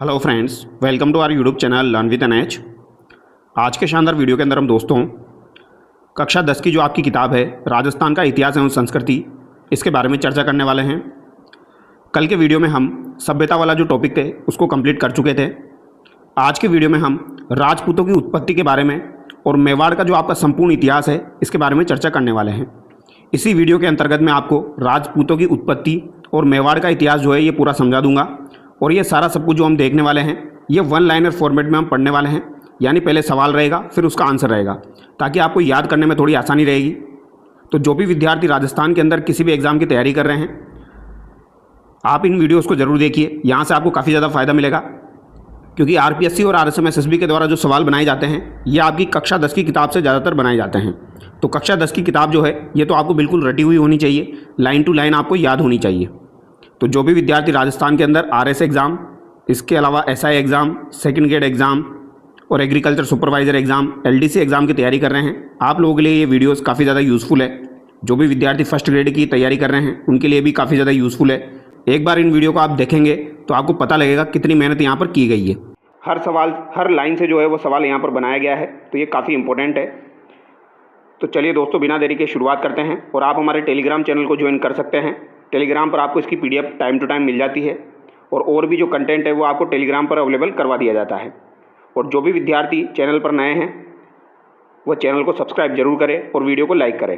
Hello friends, welcome to our YouTube channel learn with NH. आज के शानदार video के अंदर हम दोस्तों कक्षा 10 की जो आपकी किताब है राजस्थान का इतिहास एवं संस्कृति, इसके बारे में चर्चा करने वाले हैं। कल के वीडियो में हम सभ्यता वाला जो टॉपिक थे उसको कंप्लीट कर चुके थे। आज के वीडियो में हम राजपूतों की उत्पत्ति के बारे में और मेवाड़ का जो आपका संपूर्ण इतिहास है इसके बारे में चर्चा करने वाले हैं। इसी वीडियो के अंतर्गत मैं आपको राजपूतों की उत्पत्ति और मेवाड़ का इतिहास जो है ये पूरा समझा दूंगा। और ये सारा सब कुछ जो हम देखने वाले हैं ये वन लाइनर फॉर्मेट में हम पढ़ने वाले हैं, यानी पहले सवाल रहेगा फिर उसका आंसर रहेगा, ताकि आपको याद करने में थोड़ी आसानी रहेगी। तो जो भी विद्यार्थी राजस्थान के अंदर किसी भी एग्ज़ाम की तैयारी कर रहे हैं, आप इन वीडियोज़ को ज़रूर देखिए। यहाँ से आपको काफ़ी ज़्यादा फ़ायदा मिलेगा, क्योंकि आरपीएससी और आरएसएम एसएसबी के द्वारा जो सवाल बनाए जाते हैं ये आपकी कक्षा 10 की किताब से ज़्यादातर बनाए जाते हैं। तो कक्षा 10 की किताब जो है ये तो आपको बिल्कुल रटी हुई होनी चाहिए, लाइन टू लाइन आपको याद होनी चाहिए। तो जो भी विद्यार्थी राजस्थान के अंदर आरएस एग्ज़ाम, इसके अलावा SI exam, second grade exam और agriculture supervisor exam, LDC exam की तैयारी कर रहे हैं, आप लोगों के लिए ये वीडियोस काफ़ी ज़्यादा यूज़फुल है। जो भी विद्यार्थी फर्स्ट ग्रेड की तैयारी कर रहे हैं उनके लिए भी काफ़ी ज़्यादा यूज़फुल है। एक बार इन वीडियो को आप देखेंगे तो आपको पता लगेगा कितनी मेहनत यहाँ पर की गई है। हर सवाल, हर लाइन से जो है वो सवाल यहाँ पर बनाया गया है, तो ये काफ़ी इंपॉर्टेंट है। तो चलिए दोस्तों, बिना देरी के शुरुआत करते हैं। और आप हमारे टेलीग्राम चैनल को ज्वाइन कर सकते हैं। टेलीग्राम पर आपको इसकी पीडीएफ टाइम टू टाइम मिल जाती है, और भी जो कंटेंट है वो आपको टेलीग्राम पर अवेलेबल करवा दिया जाता है। और जो भी विद्यार्थी चैनल पर नए हैं वो चैनल को सब्सक्राइब जरूर करें और वीडियो को लाइक करें।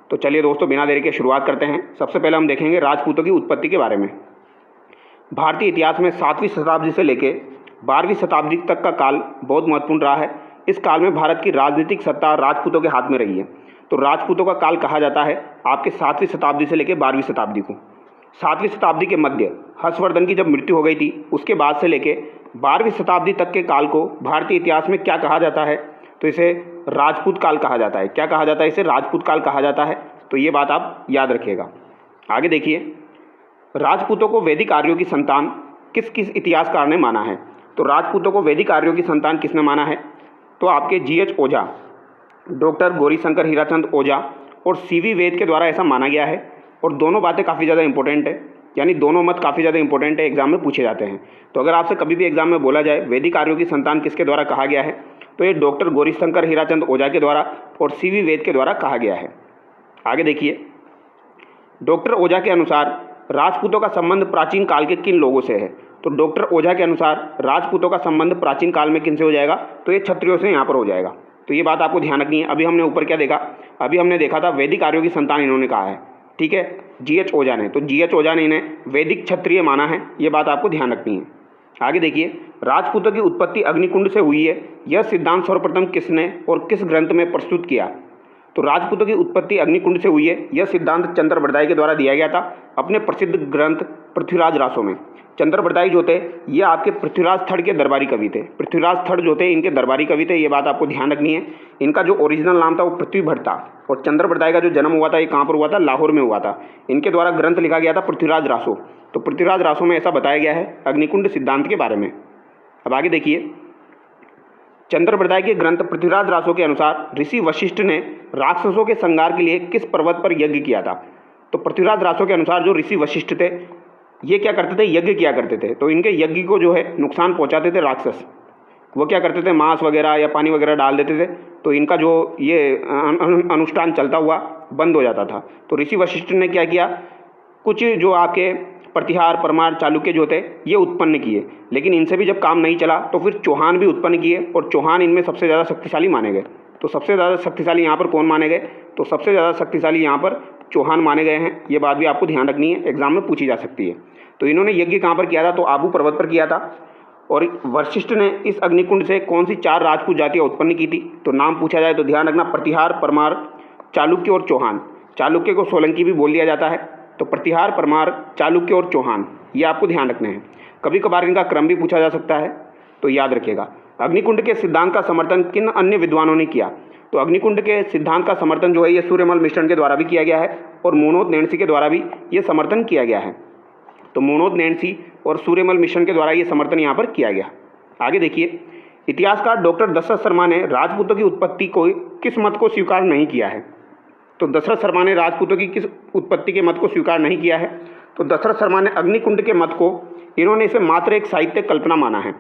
तो चलिए दोस्तों, बिना देरी के शुरुआत करते हैं। सबसे पहले हम देखेंगे राजपूतों की उत्पत्ति के बारे में। भारतीय इतिहास में 7वीं शताब्दी से लेकर 12वीं शताब्दी तक का काल बहुत महत्वपूर्ण रहा है। इस काल में भारत की राजनीतिक सत्ता राजपूतों के हाथ में रही है। तो राजपूतों का काल कहा जाता है आपके 7वीं शताब्दी से लेकर 12वीं शताब्दी को। 7वीं शताब्दी के मध्य हर्षवर्धन की जब मृत्यु हो गई थी, उसके बाद से लेके 12वीं शताब्दी तक के काल को भारतीय इतिहास में क्या कहा जाता है? तो इसे राजपूत काल कहा जाता है। क्या कहा जाता है? इसे राजपूत काल कहा जाता है। तो ये बात आप याद रखिएगा। आगे देखिए, राजपूतों को वैदिक आर्यों की संतान किस किस इतिहासकार ने माना है? तो राजपूतों को वैदिक आर्यों की संतान किसने माना है? तो आपके जीएच ओझा, डॉक्टर गौरीशंकर हीराचंद ओझा और सीवी वेद के द्वारा ऐसा माना गया है। और दोनों बातें काफ़ी ज़्यादा इंपॉर्टेंट है, यानी दोनों मत काफ़ी ज़्यादा इंपॉर्टेंट है, एग्जाम में पूछे जाते हैं। तो अगर आपसे कभी भी एग्जाम में बोला जाए वैदिक आर्यों की संतान किसके द्वारा कहा गया है, तो ये डॉक्टर गौरीशंकर हीराचंद ओझा के द्वारा और सीवी वेद के द्वारा कहा गया है। आगे देखिए, डॉक्टर ओझा के अनुसार राजपूतों का संबंध प्राचीन काल के किन लोगों से है? तो डॉक्टर ओझा के अनुसार राजपूतों का संबंध प्राचीन काल में किन से हो जाएगा? तो ये क्षत्रियों से यहाँ पर हो जाएगा। तो ये बात आपको ध्यान रखनी है। अभी हमने ऊपर क्या देखा? अभी हमने देखा था वैदिक आर्यों की संतान इन्होंने कहा है, ठीक है, जीएच ओझा ने। तो जीएच ओझा ने इन्हें वैदिक क्षत्रिय माना है, ये बात आपको ध्यान रखनी है। आगे देखिए, राजपूतों की उत्पत्ति अग्निकुंड से हुई है, यह सिद्धांत सर्वप्रथम किसने और किस ग्रंथ में प्रस्तुत किया? तो राजपूतों की उत्पत्ति अग्निकुंड से हुई है, यह सिद्धांत चंद्रबरदाई के द्वारा दिया गया था अपने प्रसिद्ध ग्रंथ पृथ्वीराज रासों में। चंद्रबरदाई जो थे ये आपके पृथ्वीराज थड़ के दरबारी कवि थे। पृथ्वीराज थड़ जो थे इनके दरबारी कवि थे, ये बात आपको ध्यान रखनी है। इनका जो ओरिजिनल नाम था वो पृथ्वी भट्ट था, और चंद्रबरदाई का जो जन्म हुआ था ये कहाँ पर हुआ था? लाहौर में हुआ था। इनके द्वारा ग्रंथ लिखा गया था पृथ्वीराज रासो। तो पृथ्वीराज रासो में ऐसा बताया गया है अग्निकुंड सिद्धांत के बारे में। अब आगे देखिए, चंद्रबरदाई के ग्रंथ पृथ्वीराज रासो के अनुसार ऋषि वशिष्ठ ने राक्षसों के संहार के लिए किस पर्वत पर यज्ञ किया था? तो पृथ्वीराज रासो के अनुसार जो ऋषि वशिष्ठ थे ये क्या करते थे? यज्ञ किया करते थे। तो इनके यज्ञ को जो है नुकसान पहुंचाते थे राक्षस। वो क्या करते थे? मांस वगैरह या पानी वगैरह डाल देते थे, तो इनका जो ये अनुष्ठान चलता हुआ बंद हो जाता था। तो ऋषि वशिष्ठ ने क्या किया? कुछ जो आपके प्रतिहार, परमार, चालुक्य जो थे ये उत्पन्न किए, लेकिन इनसे भी जब काम नहीं चला तो फिर चौहान भी उत्पन्न किए, और चौहान इनमें सबसे ज़्यादा शक्तिशाली माने गए। तो सबसे ज़्यादा शक्तिशाली यहाँ पर कौन माने गए? तो सबसे ज़्यादा शक्तिशाली यहाँ पर चौहान माने गए हैं। ये बात भी आपको ध्यान रखनी है, एग्जाम में पूछी जा सकती है। तो इन्होंने यज्ञ कहाँ पर किया था? तो आबू पर्वत पर किया था। और वशिष्ठ ने इस अग्निकुंड से कौन सी 4 राजपूत जातियाँ उत्पन्न की थी? तो नाम पूछा जाए तो ध्यान रखना, प्रतिहार, परमार, चालुक्य और चौहान। चालुक्य को सोलंकी भी बोल दिया जाता है। तो प्रतिहार, परमार, चालुक्य और चौहान, ये आपको ध्यान रखने हैं। कभी कभार इनका क्रम भी पूछा जा सकता है, तो याद रखिएगा। अग्निकुंड के सिद्धांत का समर्थन किन अन्य विद्वानों ने किया? तो अग्निकुंड के सिद्धांत का समर्थन जो है ये सूर्यमल मिश्रण के द्वारा भी किया गया है, और मोनोद नैणसी के द्वारा भी ये समर्थन किया गया है। तो मोनोद नैणसी और सूर्यमल मिश्रण के द्वारा ये समर्थन यहाँ पर किया गया। आगे देखिए, इतिहासकार डॉक्टर दशरथ शर्मा ने राजपूतों की उत्पत्ति को किस मत को स्वीकार नहीं किया है? तो दशरथ शर्मा ने राजपूतों की किस उत्पत्ति के मत को स्वीकार नहीं किया है? तो दशरथ शर्मा ने अग्निकुंड के मत को, इन्होंने इसे मात्र एक साहित्यिक कल्पना माना है।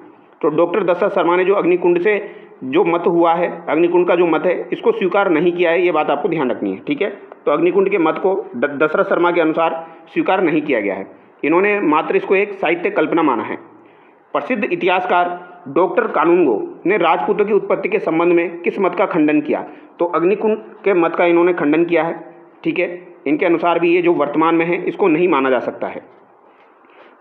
तो डॉक्टर दशरथ शर्मा ने जो अग्निकुंड से जो मत हुआ है, अग्निकुंड का जो मत है, इसको स्वीकार नहीं किया है, ये बात आपको ध्यान रखनी है। ठीक है, तो अग्निकुंड के मत को दशरथ शर्मा के अनुसार स्वीकार नहीं किया गया है, इन्होंने मात्र इसको एक साहित्यिक कल्पना माना है। प्रसिद्ध इतिहासकार डॉक्टर कानूनगो ने राजपूतों की उत्पत्ति के संबंध में किस मत का खंडन किया? तो अग्निकुंड के मत का इन्होंने खंडन किया है। ठीक है, इनके अनुसार भी ये जो वर्तमान में है इसको नहीं माना जा सकता है।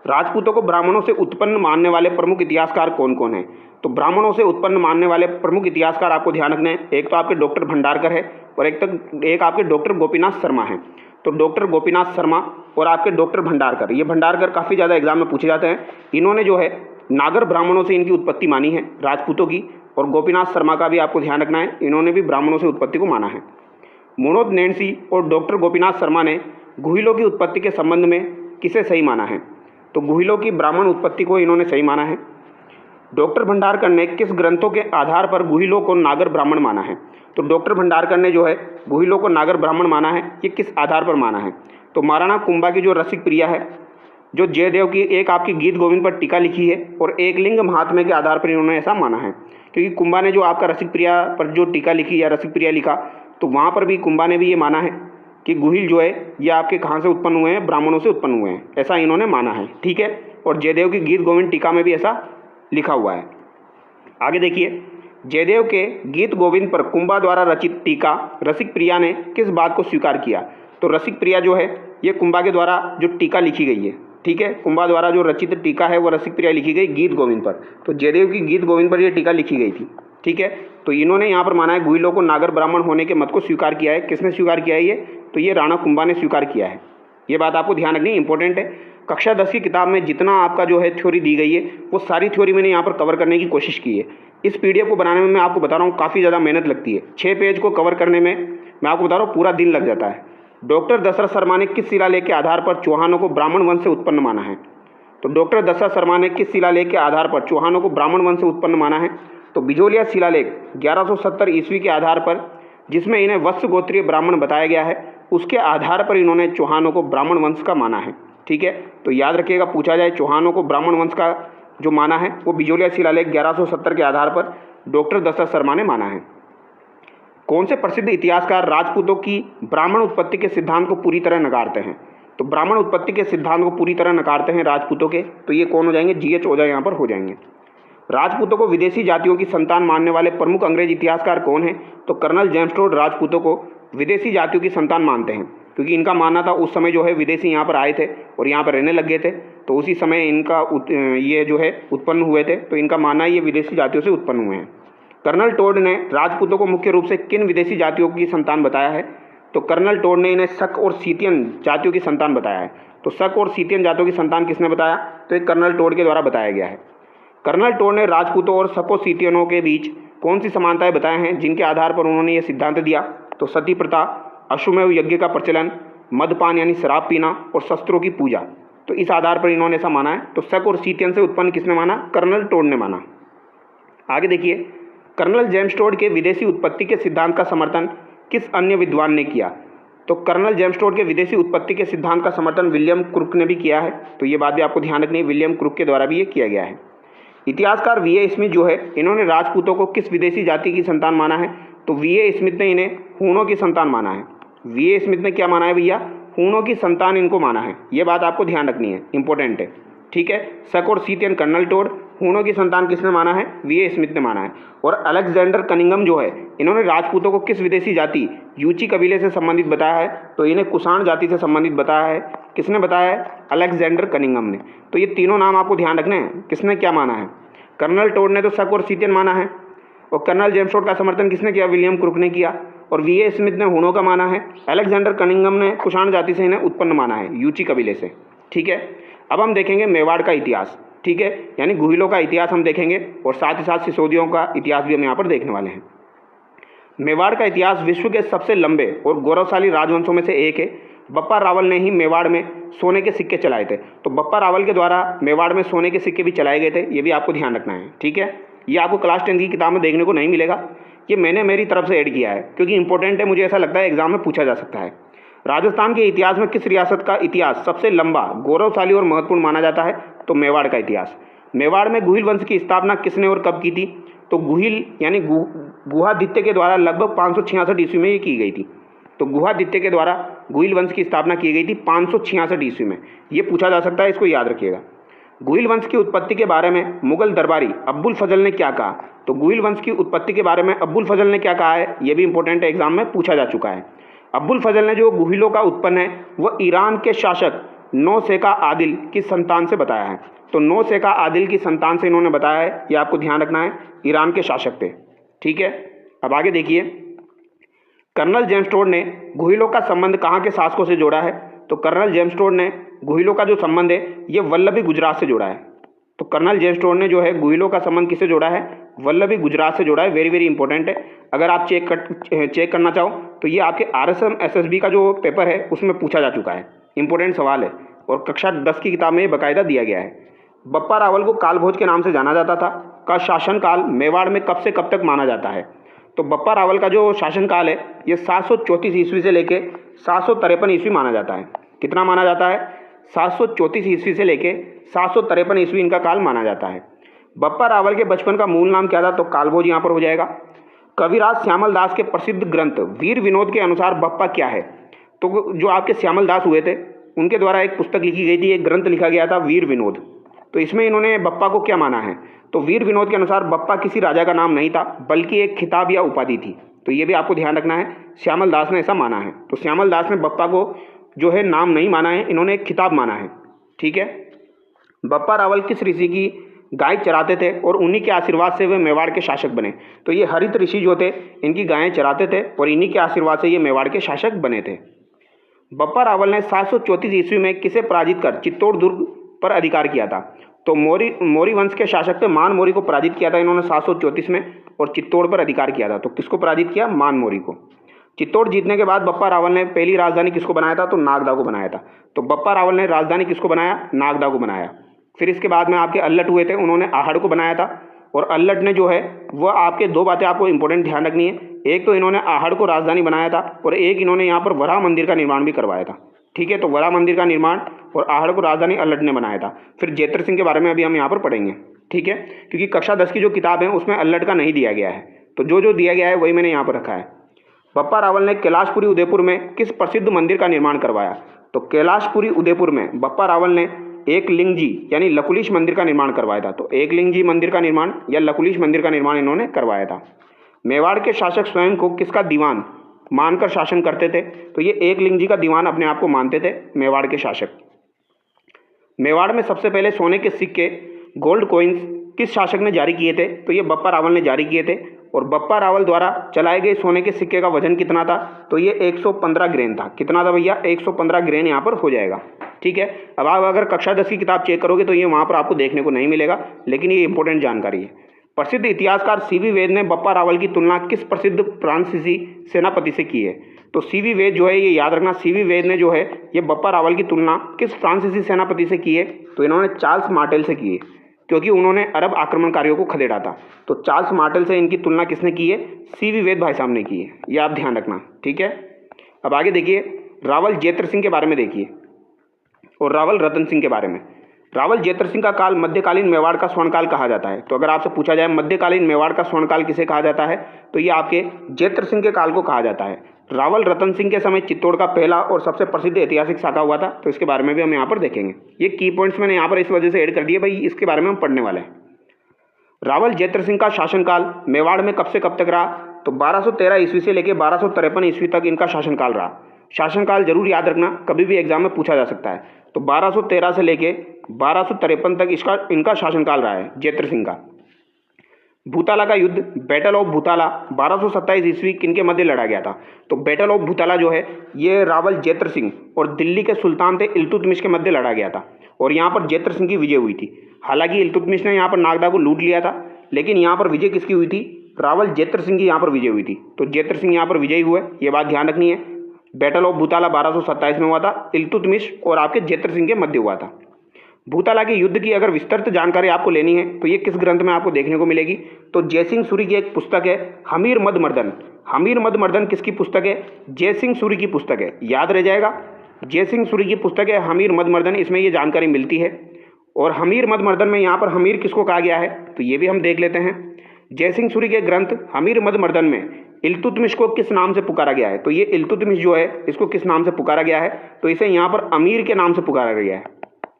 राजपूतों को ब्राह्मणों से उत्पन्न मानने वाले प्रमुख इतिहासकार कौन कौन हैं? तो ब्राह्मणों से उत्पन्न मानने वाले प्रमुख इतिहासकार आपको ध्यान रखना है, एक तो आपके डॉक्टर भंडारकर है और एक आपके डॉक्टर गोपीनाथ शर्मा हैं। तो डॉक्टर गोपीनाथ शर्मा और आपके डॉक्टर भंडारकर, ये भंडारकर काफ़ी ज़्यादा एग्जाम में पूछे जाते हैं। इन्होंने जो है नागर ब्राह्मणों से इनकी उत्पत्ति मानी है राजपूतों की, और गोपीनाथ शर्मा का भी आपको ध्यान रखना है, इन्होंने भी ब्राह्मणों से उत्पत्ति को माना है। मनोज नैन्सी और डॉक्टर गोपीनाथ शर्मा ने गुहिलों की उत्पत्ति के संबंध में किसे सही माना है? तो गुहिलों की ब्राह्मण उत्पत्ति को इन्होंने सही माना है। डॉक्टर भंडारकर ने किस ग्रंथों के आधार पर गुहिलों को नागर ब्राह्मण माना है? तो डॉक्टर भंडारकर ने जो है गुहिलों को नागर ब्राह्मण माना है, ये किस आधार पर माना है? तो महाराणा कुंभा की जो रसिक प्रिया है, जो जयदेव की एक आपकी गीत गोविंद पर टीका लिखी है, और एक लिंग महात्म्य के आधार पर इन्होंने ऐसा माना है। क्योंकि कुंभा ने जो आपका रसिक प्रिया पर जो टीका लिखी या रसिक प्रिया लिखा, तो वहाँ पर भी कुंभा ने भी ये माना है कि गुहिल जो है ये आपके कहाँ से उत्पन्न हुए हैं? ब्राह्मणों से उत्पन्न हुए हैं, ऐसा इन्होंने माना है। ठीक है, और जयदेव की गीत गोविंद टीका में भी ऐसा लिखा हुआ है। आगे देखिए, जयदेव के गीत गोविंद पर कुंभा द्वारा रचित टीका रसिक प्रिया ने किस बात को स्वीकार किया? तो रसिक प्रिया जो है ये कुंभा के द्वारा जो टीका लिखी गई है, ठीक है, कुंभा द्वारा जो रचित टीका है वो रसिक प्रिया लिखी गई गीत गोविंद पर। तो जयदेव की गीत गोविंद पर ये टीका लिखी गई थी। ठीक है, तो इन्होंने यहाँ पर माना है गुहिलों को नागर ब्राह्मण होने के मत को स्वीकार किया है। किसने स्वीकार किया है ये? तो ये राणा कुंभा ने स्वीकार किया है। ये बात आपको ध्यान रखनी इंपॉर्टेंट है। कक्षा 10 की किताब में जितना आपका जो है थ्योरी दी गई है वो सारी थ्योरी मैंने यहाँ पर कवर करने की कोशिश की है। इस पीडीएफ को बनाने में मैं आपको बता रहा हूँ काफ़ी ज़्यादा मेहनत लगती है। 6 पेज को कवर करने में मैं आपको बता रहा हूँ पूरा दिन लग जाता है। डॉक्टर दशरथ शर्मा ने किस शिलालेख के आधार पर चौहानों को ब्राह्मण वंश से उत्पन्न माना है? तो डॉक्टर दशरथ शर्मा ने किस शिलालेख के आधार पर चौहानों को ब्राह्मण वंश से उत्पन्न माना है? तो बिजोलिया शिलालेख 1170 ईस्वी के आधार पर, जिसमें इन्हें वत्स गोत्रीय ब्राह्मण बताया गया है, उसके आधार पर इन्होंने चौहानों को ब्राह्मण वंश का माना है। ठीक है, तो याद रखिएगा, पूछा जाए चौहानों को ब्राह्मण वंश का जो माना है वो बिजोलिया शिलालेख 1170 के आधार पर डॉक्टर दशरथ शर्मा ने माना है। कौन से प्रसिद्ध इतिहासकार राजपूतों की ब्राह्मण उत्पत्ति के सिद्धांत को पूरी तरह नकारते हैं? तो ब्राह्मण उत्पत्ति के सिद्धांत को पूरी तरह नकारते हैं राजपूतों के, तो ये कौन हो जाएंगे? GH ओझा यहाँ पर हो जाएंगे। राजपूतों को विदेशी जातियों की संतान मानने वाले प्रमुख अंग्रेज इतिहासकार कौन हैं? तो कर्नल जेम्स टोड राजपूतों को विदेशी जातियों की संतान मानते हैं, क्योंकि इनका मानना था उस समय जो है विदेशी यहाँ पर आए थे और यहाँ पर रहने लग गए थे, तो उसी समय इनका ये जो है उत्पन्न हुए थे, तो इनका मानना ये विदेशी जातियों से उत्पन्न हुए हैं। कर्नल टोड ने राजपूतों को मुख्य रूप से किन विदेशी जातियों की संतान बताया है? तो कर्नल टोड ने इन्हें शक और सीतियन जातियों की संतान बताया है। तो शक और सीतियन जातियों की संतान किसने बताया? तो एक कर्नल टोड के द्वारा बताया गया है। कर्नल टोड ने राजपूतों और शक और सीतियनों के बीच कौन सी समानताएं बताए हैं जिनके आधार पर उन्होंने ये सिद्धांत दिया? तो सती प्रथा, अश्वमेव यज्ञ का प्रचलन, मदपान यानी शराब पीना, और शस्त्रों की पूजा। तो इस आधार पर इन्होंने ऐसा माना है। तो शक और सीतियन से उत्पन्न किसने माना? कर्नल टोड ने माना। आगे देखिए, कर्नल जेम्स टोड के विदेशी उत्पत्ति के सिद्धांत का समर्थन किस अन्य विद्वान ने किया? तो कर्नल जेम्स टोड के विदेशी उत्पत्ति के सिद्धांत का समर्थन विलियम क्रुक ने भी किया है। तो ये बात भी आपको ध्यान रखनी है, विलियम क्रुक के द्वारा भी ये किया गया है। इतिहासकार V.A. स्मिथ जो है, इन्होंने राजपूतों को किस विदेशी जाति की संतान माना है? तो V.A. स्मिथ ने इन्हें हूणों की संतान माना है। V.A. स्मिथ ने क्या माना है भैया? हूणों की संतान इनको माना है। ये बात आपको ध्यान रखनी है, इंपॉर्टेंट है। ठीक है, शक और सीतियन कर्नल टोड, हूणों की संतान किसने माना है? V.A. स्मिथ ने माना है। और अलेक्जेंडर कनिंगम जो है, इन्होंने राजपूतों को किस विदेशी जाति यूची कबीले से संबंधित बताया है? तो इन्हें कुषाण जाति से संबंधित बताया है। किसने बताया है? अलेक्जेंडर कनिंगम ने। तो ये तीनों नाम आपको ध्यान रखने हैं, किसने क्या माना है। कर्नल टोड ने तो शक और सीतियन माना है, और कर्नल जेम्स टोड का समर्थन किसने किया? विलियम क्रुक ने किया। और V.A. स्मिथ ने हूणों का माना है। अलेक्जेंडर कनिंगम ने कुषाण जाति से इन्हें उत्पन्न माना है, यूची कबीले से। ठीक है, अब हम देखेंगे मेवाड़ का इतिहास। ठीक है, यानी गुहिलों का इतिहास हम देखेंगे, और साथ ही साथ सिसोदियों का इतिहास भी हम यहाँ पर देखने वाले हैं। मेवाड़ का इतिहास विश्व के सबसे लंबे और गौरवशाली राजवंशों में से एक है। बप्पा रावल ने ही मेवाड़ में सोने के सिक्के चलाए थे। तो बप्पा रावल के द्वारा मेवाड़ में सोने के सिक्के भी चलाए गए थे, ये भी आपको ध्यान रखना है। ठीक है, ये आपको क्लास 10 की किताब में देखने को नहीं मिलेगा, ये मैंने मेरी तरफ से ऐड किया है, क्योंकि इंपॉर्टेंट है, मुझे ऐसा लगता है एग्जाम में पूछा जा सकता है। राजस्थान के इतिहास में किस रियासत का इतिहास सबसे लंबा, गौरवशाली और महत्वपूर्ण माना जाता है? तो मेवाड़ का इतिहास। मेवाड़ में गुहिल वंश की स्थापना किसने और कब की थी? तो गुहिल यानी गुहादित्य के द्वारा लगभग 566 ईस्वी में ये की गई थी। तो गुहादित्य के द्वारा गुहिल वंश की स्थापना की गई थी 566 ईस्वी में। ये पूछा जा सकता है, इसको याद रखिएगा। गुहिल वंश की उत्पत्ति के बारे में मुगल दरबारी अब्बुल फजल ने क्या कहा? तो गुहिल वंश की उत्पत्ति के बारे में अब्बुल फजल ने क्या कहा है, ये भी इंपॉर्टेंट है, एग्जाम में पूछा जा चुका है। अब्बुल फजल ने जो गुहिलों का उत्पन्न है वह ईरान के शासक नौसेका आदिल की संतान से बताया है। तो नौसेका आदिल की संतान से इन्होंने बताया है, ये आपको ध्यान रखना है, ईरान के शासक थे। ठीक है, अब आगे देखिए, कर्नल जेम्स टोड ने गुहिलों का संबंध कहाँ के शासकों से जोड़ा है? तो कर्नल जेम्स टोड ने गुहिलों का जो संबंध है ये वल्लभी गुजरात से जोड़ा है। तो कर्नल जेम्स टोड ने जो है गुहिलों का संबंध किससे जोड़ा है? वल्लभी गुजरात से जोड़ा है। वेरी वेरी इंपॉर्टेंट है, अगर आप चेक करना चाहो तो ये आपके RSM SSB का जो पेपर है उसमें पूछा जा चुका है, इंपॉर्टेंट सवाल है और कक्षा 10 की किताब में ये बाकायदा दिया गया है। बप्पा रावल को कालभोज के नाम से जाना जाता था, का शासनकाल मेवाड़ में कब से कब तक माना जाता है? तो बप्पा रावल का जो शासनकाल है ये 734 ईस्वी से लेके 753 ईस्वी माना जाता है। कितना माना जाता है? 734 ईस्वी से लेके 753 ईस्वी इनका काल माना जाता है। बप्पा रावल के बचपन का मूल नाम क्या था? तो कालभोज यहाँ पर हो जाएगा। कविराज श्यामल दास के प्रसिद्ध ग्रंथ वीर विनोद के अनुसार बप्पा क्या है? तो जो आपके श्यामल दास हुए थे उनके द्वारा एक पुस्तक लिखी गई थी, एक ग्रंथ लिखा गया था वीर विनोद। तो इसमें इन्होंने बप्पा को क्या माना है? तो वीर विनोद के अनुसार बप्पा किसी राजा का नाम नहीं था बल्कि एक खिताब या उपाधि थी। तो ये भी आपको ध्यान रखना है, श्यामल दास ने ऐसा माना है। तो श्यामल दास ने बप्पा को जो है नाम नहीं माना है, इन्होंने एक खिताब माना है। ठीक है, बप्पा रावल किस ऋषि की गाय चराते थे और उन्हीं के आशीर्वाद से वे मेवाड़ के शासक बने? तो ये हरित ऋषि जो थे इनकी गायें चराते थे और इन्हीं के आशीर्वाद से ये मेवाड़ के शासक बने थे। बप्पा रावल ने 734 ईस्वी में किसे पराजित कर चित्तौड़ दुर्ग पर अधिकार किया था? तो मौर्य वंश के शासक थे मान मौर्य को पराजित किया था इन्होंने 734 में और चित्तौड़ पर अधिकार किया था। तो किसको पराजित किया? मान मौर्य को। चित्तौड़ जीतने के बाद बप्पा रावल ने पहली राजधानी किसको बनाया था? तो नागदा को बनाया था। तो बप्पा रावल ने राजधानी किसको बनाया? नागदा को बनाया। फिर इसके बाद में आपके अल्लट हुए थे, उन्होंने आहड़ को बनाया था और अल्लट ने जो है वह आपके दो बातें आपको इंपॉर्टेंट ध्यान रखनी है, एक तो इन्होंने आहड़ को राजधानी बनाया था और एक इन्होंने यहाँ पर वराह मंदिर का निर्माण भी करवाया था। ठीक है, तो वराह मंदिर का निर्माण और आहड़ को राजधानी अल्लट ने बनाया था। फिर जेतर सिंह के बारे में अभी हम यहाँ पर पढ़ेंगे। ठीक है, क्योंकि कक्षा 10 की जो किताब है उसमें अल्लट का नहीं दिया गया है, तो जो दिया गया है वही मैंने यहाँ पर रखा है। बप्पा रावल ने कैलाशपुरी उदयपुर में किस प्रसिद्ध मंदिर का निर्माण करवाया? तो कैलाशपुरी उदयपुर में बप्पा रावल ने एक लिंगजी यानी लकुलिश मंदिर का निर्माण करवाया था। तो एक लिंगजी मंदिर का निर्माण या लकुलिश मंदिर का निर्माण इन्होंने करवाया था। मेवाड़ के शासक स्वयं को किसका दीवान मानकर शासन करते थे? तो ये एक लिंगजी का दीवान अपने आप को मानते थे मेवाड़ के शासक। मेवाड़ में सबसे पहले सोने के सिक्के गोल्ड कॉइन्स किस शासक ने जारी किए थे? तो ये बप्पा रावल ने जारी किए थे और बप्पा रावल द्वारा चलाए गए सोने के सिक्के का वजन कितना था? तो ये 115 ग्रेन था। कितना था भैया? 115 ग्रेन यहाँ पर हो जाएगा। ठीक है, अब आप अगर कक्षा 10 की किताब चेक करोगे तो ये वहाँ पर आपको देखने को नहीं मिलेगा, लेकिन ये इंपॉर्टेंट जानकारी है। प्रसिद्ध इतिहासकार CV वेद ने बप्पा रावल की तुलना किस प्रसिद्ध फ्रांसीसी सेनापति से की है? तो CV वेद जो है ये याद रखना, CV वेद ने जो है ये बप्पा रावल की तुलना किस फ्रांसीसी सेनापति से की है? तो इन्होंने चार्ल्स मार्टेल से की है, क्योंकि उन्होंने अरब आक्रमणकारियों को खदेड़ा था। तो चार्ल्स मार्टेल से इनकी तुलना किसने की है? CV वेद भाई साहब ने की है, ये आप ध्यान रखना। ठीक है, अब आगे देखिए, रावल जेतर सिंह के बारे में देखिए और रावल रतन सिंह के बारे में। रावल जेतर सिंह का काल मध्यकालीन मेवाड़ का स्वर्णकाल कहा जाता है। तो अगर आपसे पूछा जाए मध्यकालीन मेवाड़ का स्वर्णकाल किसे कहा जाता है, तो ये आपके जेतर सिंह के काल को कहा जाता है। रावल रतन सिंह के समय चित्तौड़ का पहला और सबसे प्रसिद्ध ऐतिहासिक शाखा हुआ था, तो इसके बारे में भी हम यहाँ पर देखेंगे। ये की पॉइंट्स मैंने यहाँ पर इस वजह से ऐड कर दिए भाई, इसके बारे में हम पढ़ने वाले हैं। रावल जेतर सिंह का शासनकाल मेवाड़ में कब से कब तक रहा? तो 1213 ईस्वी से लेकर 1253 ईस्वी तक इनका शासनकाल रहा। शासनकाल जरूर याद रखना, कभी भी एग्जाम में पूछा जा सकता है। तो 1213 से लेके 1253 तक इनका शासनकाल रहा है जेतर सिंह का। भूताला का युद्ध, बैटल ऑफ भूताला 1227 ईस्वी किनके मध्य लड़ा गया था? तो बैटल ऑफ भूताला जो है ये रावल जेतर सिंह और दिल्ली के सुल्तान थे इल्तुतमिश के मध्य लड़ा गया था और यहाँ पर जेतर सिंह की विजय हुई थी। हालांकि इल्तुतमिश ने यहाँ पर नागदा को लूट लिया था, लेकिन यहाँ पर विजय किसकी हुई थी? रावल जेतर सिंह की यहाँ पर विजय हुई थी। तो जेतर सिंह यहाँ पर विजयी हुए, ये बात ध्यान रखनी है। बैटल ऑफ भूताला 1227 में हुआ था, इल्तुतमिश और आपके जेतर सिंह के मध्य हुआ था। भूतला के युद्ध की अगर विस्तृत जानकारी आपको लेनी है तो ये किस ग्रंथ में आपको देखने को मिलेगी? तो जयसिंह सूरी की एक पुस्तक है हमीर मद मर्दन। हमीर मद मर्दन किसकी पुस्तक है? जयसिंह सूरी की पुस्तक है, याद रह जाएगा। जयसिंह सूरी की पुस्तक है हमीर मद मर्दन, इसमें ये जानकारी मिलती है। और हमीर मद मर्दन में यहाँ पर हमीर किसको कहा गया है तो ये भी हम देख लेते हैं। जयसिंह सूरी के ग्रंथ हमीर मद मर्दन में इल्तुतमिश को किस नाम से पुकारा गया है? तो ये इल्तुतमिश जो है इसको किस नाम से पुकारा गया है? तो इसे यहाँ पर अमीर के नाम से पुकारा गया है,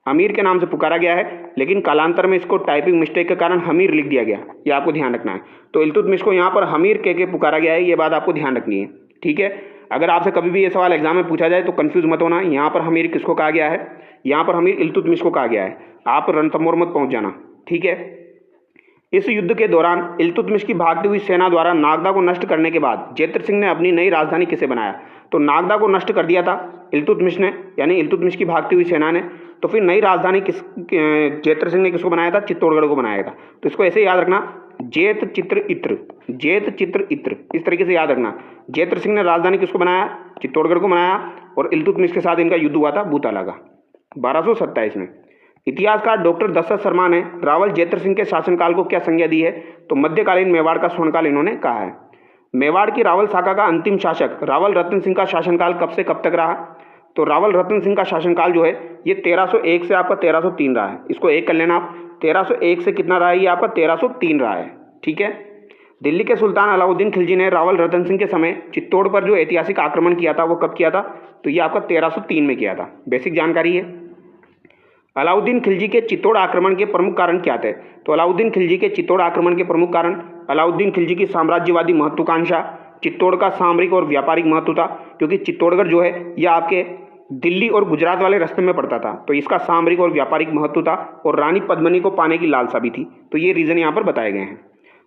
अमीर के नाम से पुकारा गया है। लेकिन कालांतर में इसको टाइपिंग मिस्टेक के कारण हमीर लिख दिया गया, ये आपको ध्यान रखना है। तो इल्तुतमिश को यहाँ पर हमीर कह के पुकारा गया है, ये बात आपको ध्यान रखनी है, ठीक है। अगर आपसे कभी भी ये सवाल एग्जाम में पूछा जाए तो कंफ्यूज मत होना, यहाँ पर हमीर किसको कहा गया है? यहाँ पर हमीर इल्तुतमिश को कहा गया है। आप रणथंभौर मत पहुंच जाना, ठीक है। इस युद्ध के दौरान इल्तुतमिश की भागती हुई सेना द्वारा नागदा को नष्ट करने के बाद जेत्र सिंह ने अपनी नई राजधानी किसे बनाया? तो नागदा को नष्ट कर दिया था इल्तुतमिश ने, यानी इल्तुतमिश की भागती हुई सेना ने। तो फिर नई राजधानी जेत्र सिंह ने किसको बनाया था? चित्तौड़गढ़ को बनाया था। तो इसको ऐसे याद रखना, जेत चित्र इत्र, जेत चित्र इत्र, इस तरीके से याद रखना। जेत्र सिंह ने राजधानी किसको बनाया? चित्तौड़गढ़ को बनाया। और इल्तुतमिश के साथ इनका युद्ध हुआ था भूतला का 1227 में। इतिहासकार डॉक्टर दशरथ शर्मा ने रावल जेत्र सिंह के शासनकाल को क्या संज्ञा दी है? तो मध्यकालीन मेवाड़ का स्वर्णकाल इन्होंने कहा है। मेवाड़ की रावल शाखा का अंतिम शासक रावल रतन सिंह का शासनकाल कब से कब तक रहा? तो रावल रतन सिंह का शासनकाल जो है ये 1301 से आपका 1303 रहा है। इसको एक कर लेना आप, 1301 से कितना रहा है? ये आपका 1303 रहा है, ठीक है। दिल्ली के सुल्तान अलाउद्दीन खिलजी ने रावल रतन सिंह के समय चित्तौड़ पर जो ऐतिहासिक आक्रमण किया था वो कब किया था? तो ये आपका 1303 में किया था। बेसिक जानकारी है। अलाउद्दीन खिलजी के चित्तौड़ आक्रमण के प्रमुख कारण क्या थे? तो अलाउद्दीन खिलजी के चित्तौड़ आक्रमण के प्रमुख कारण अलाउद्दीन खिलजी की साम्राज्यवादी महत्वाकांक्षा, चित्तौड़ का सामरिक और व्यापारिक महत्व था, क्योंकि चित्तौड़गढ़ जो है यह आपके दिल्ली और गुजरात वाले रास्ते में पड़ता था, तो इसका सामरिक और व्यापारिक महत्व था। और रानी पद्मिनी को पाने की लालसा भी थी। तो ये रीजन यहाँ पर बताए गए हैं।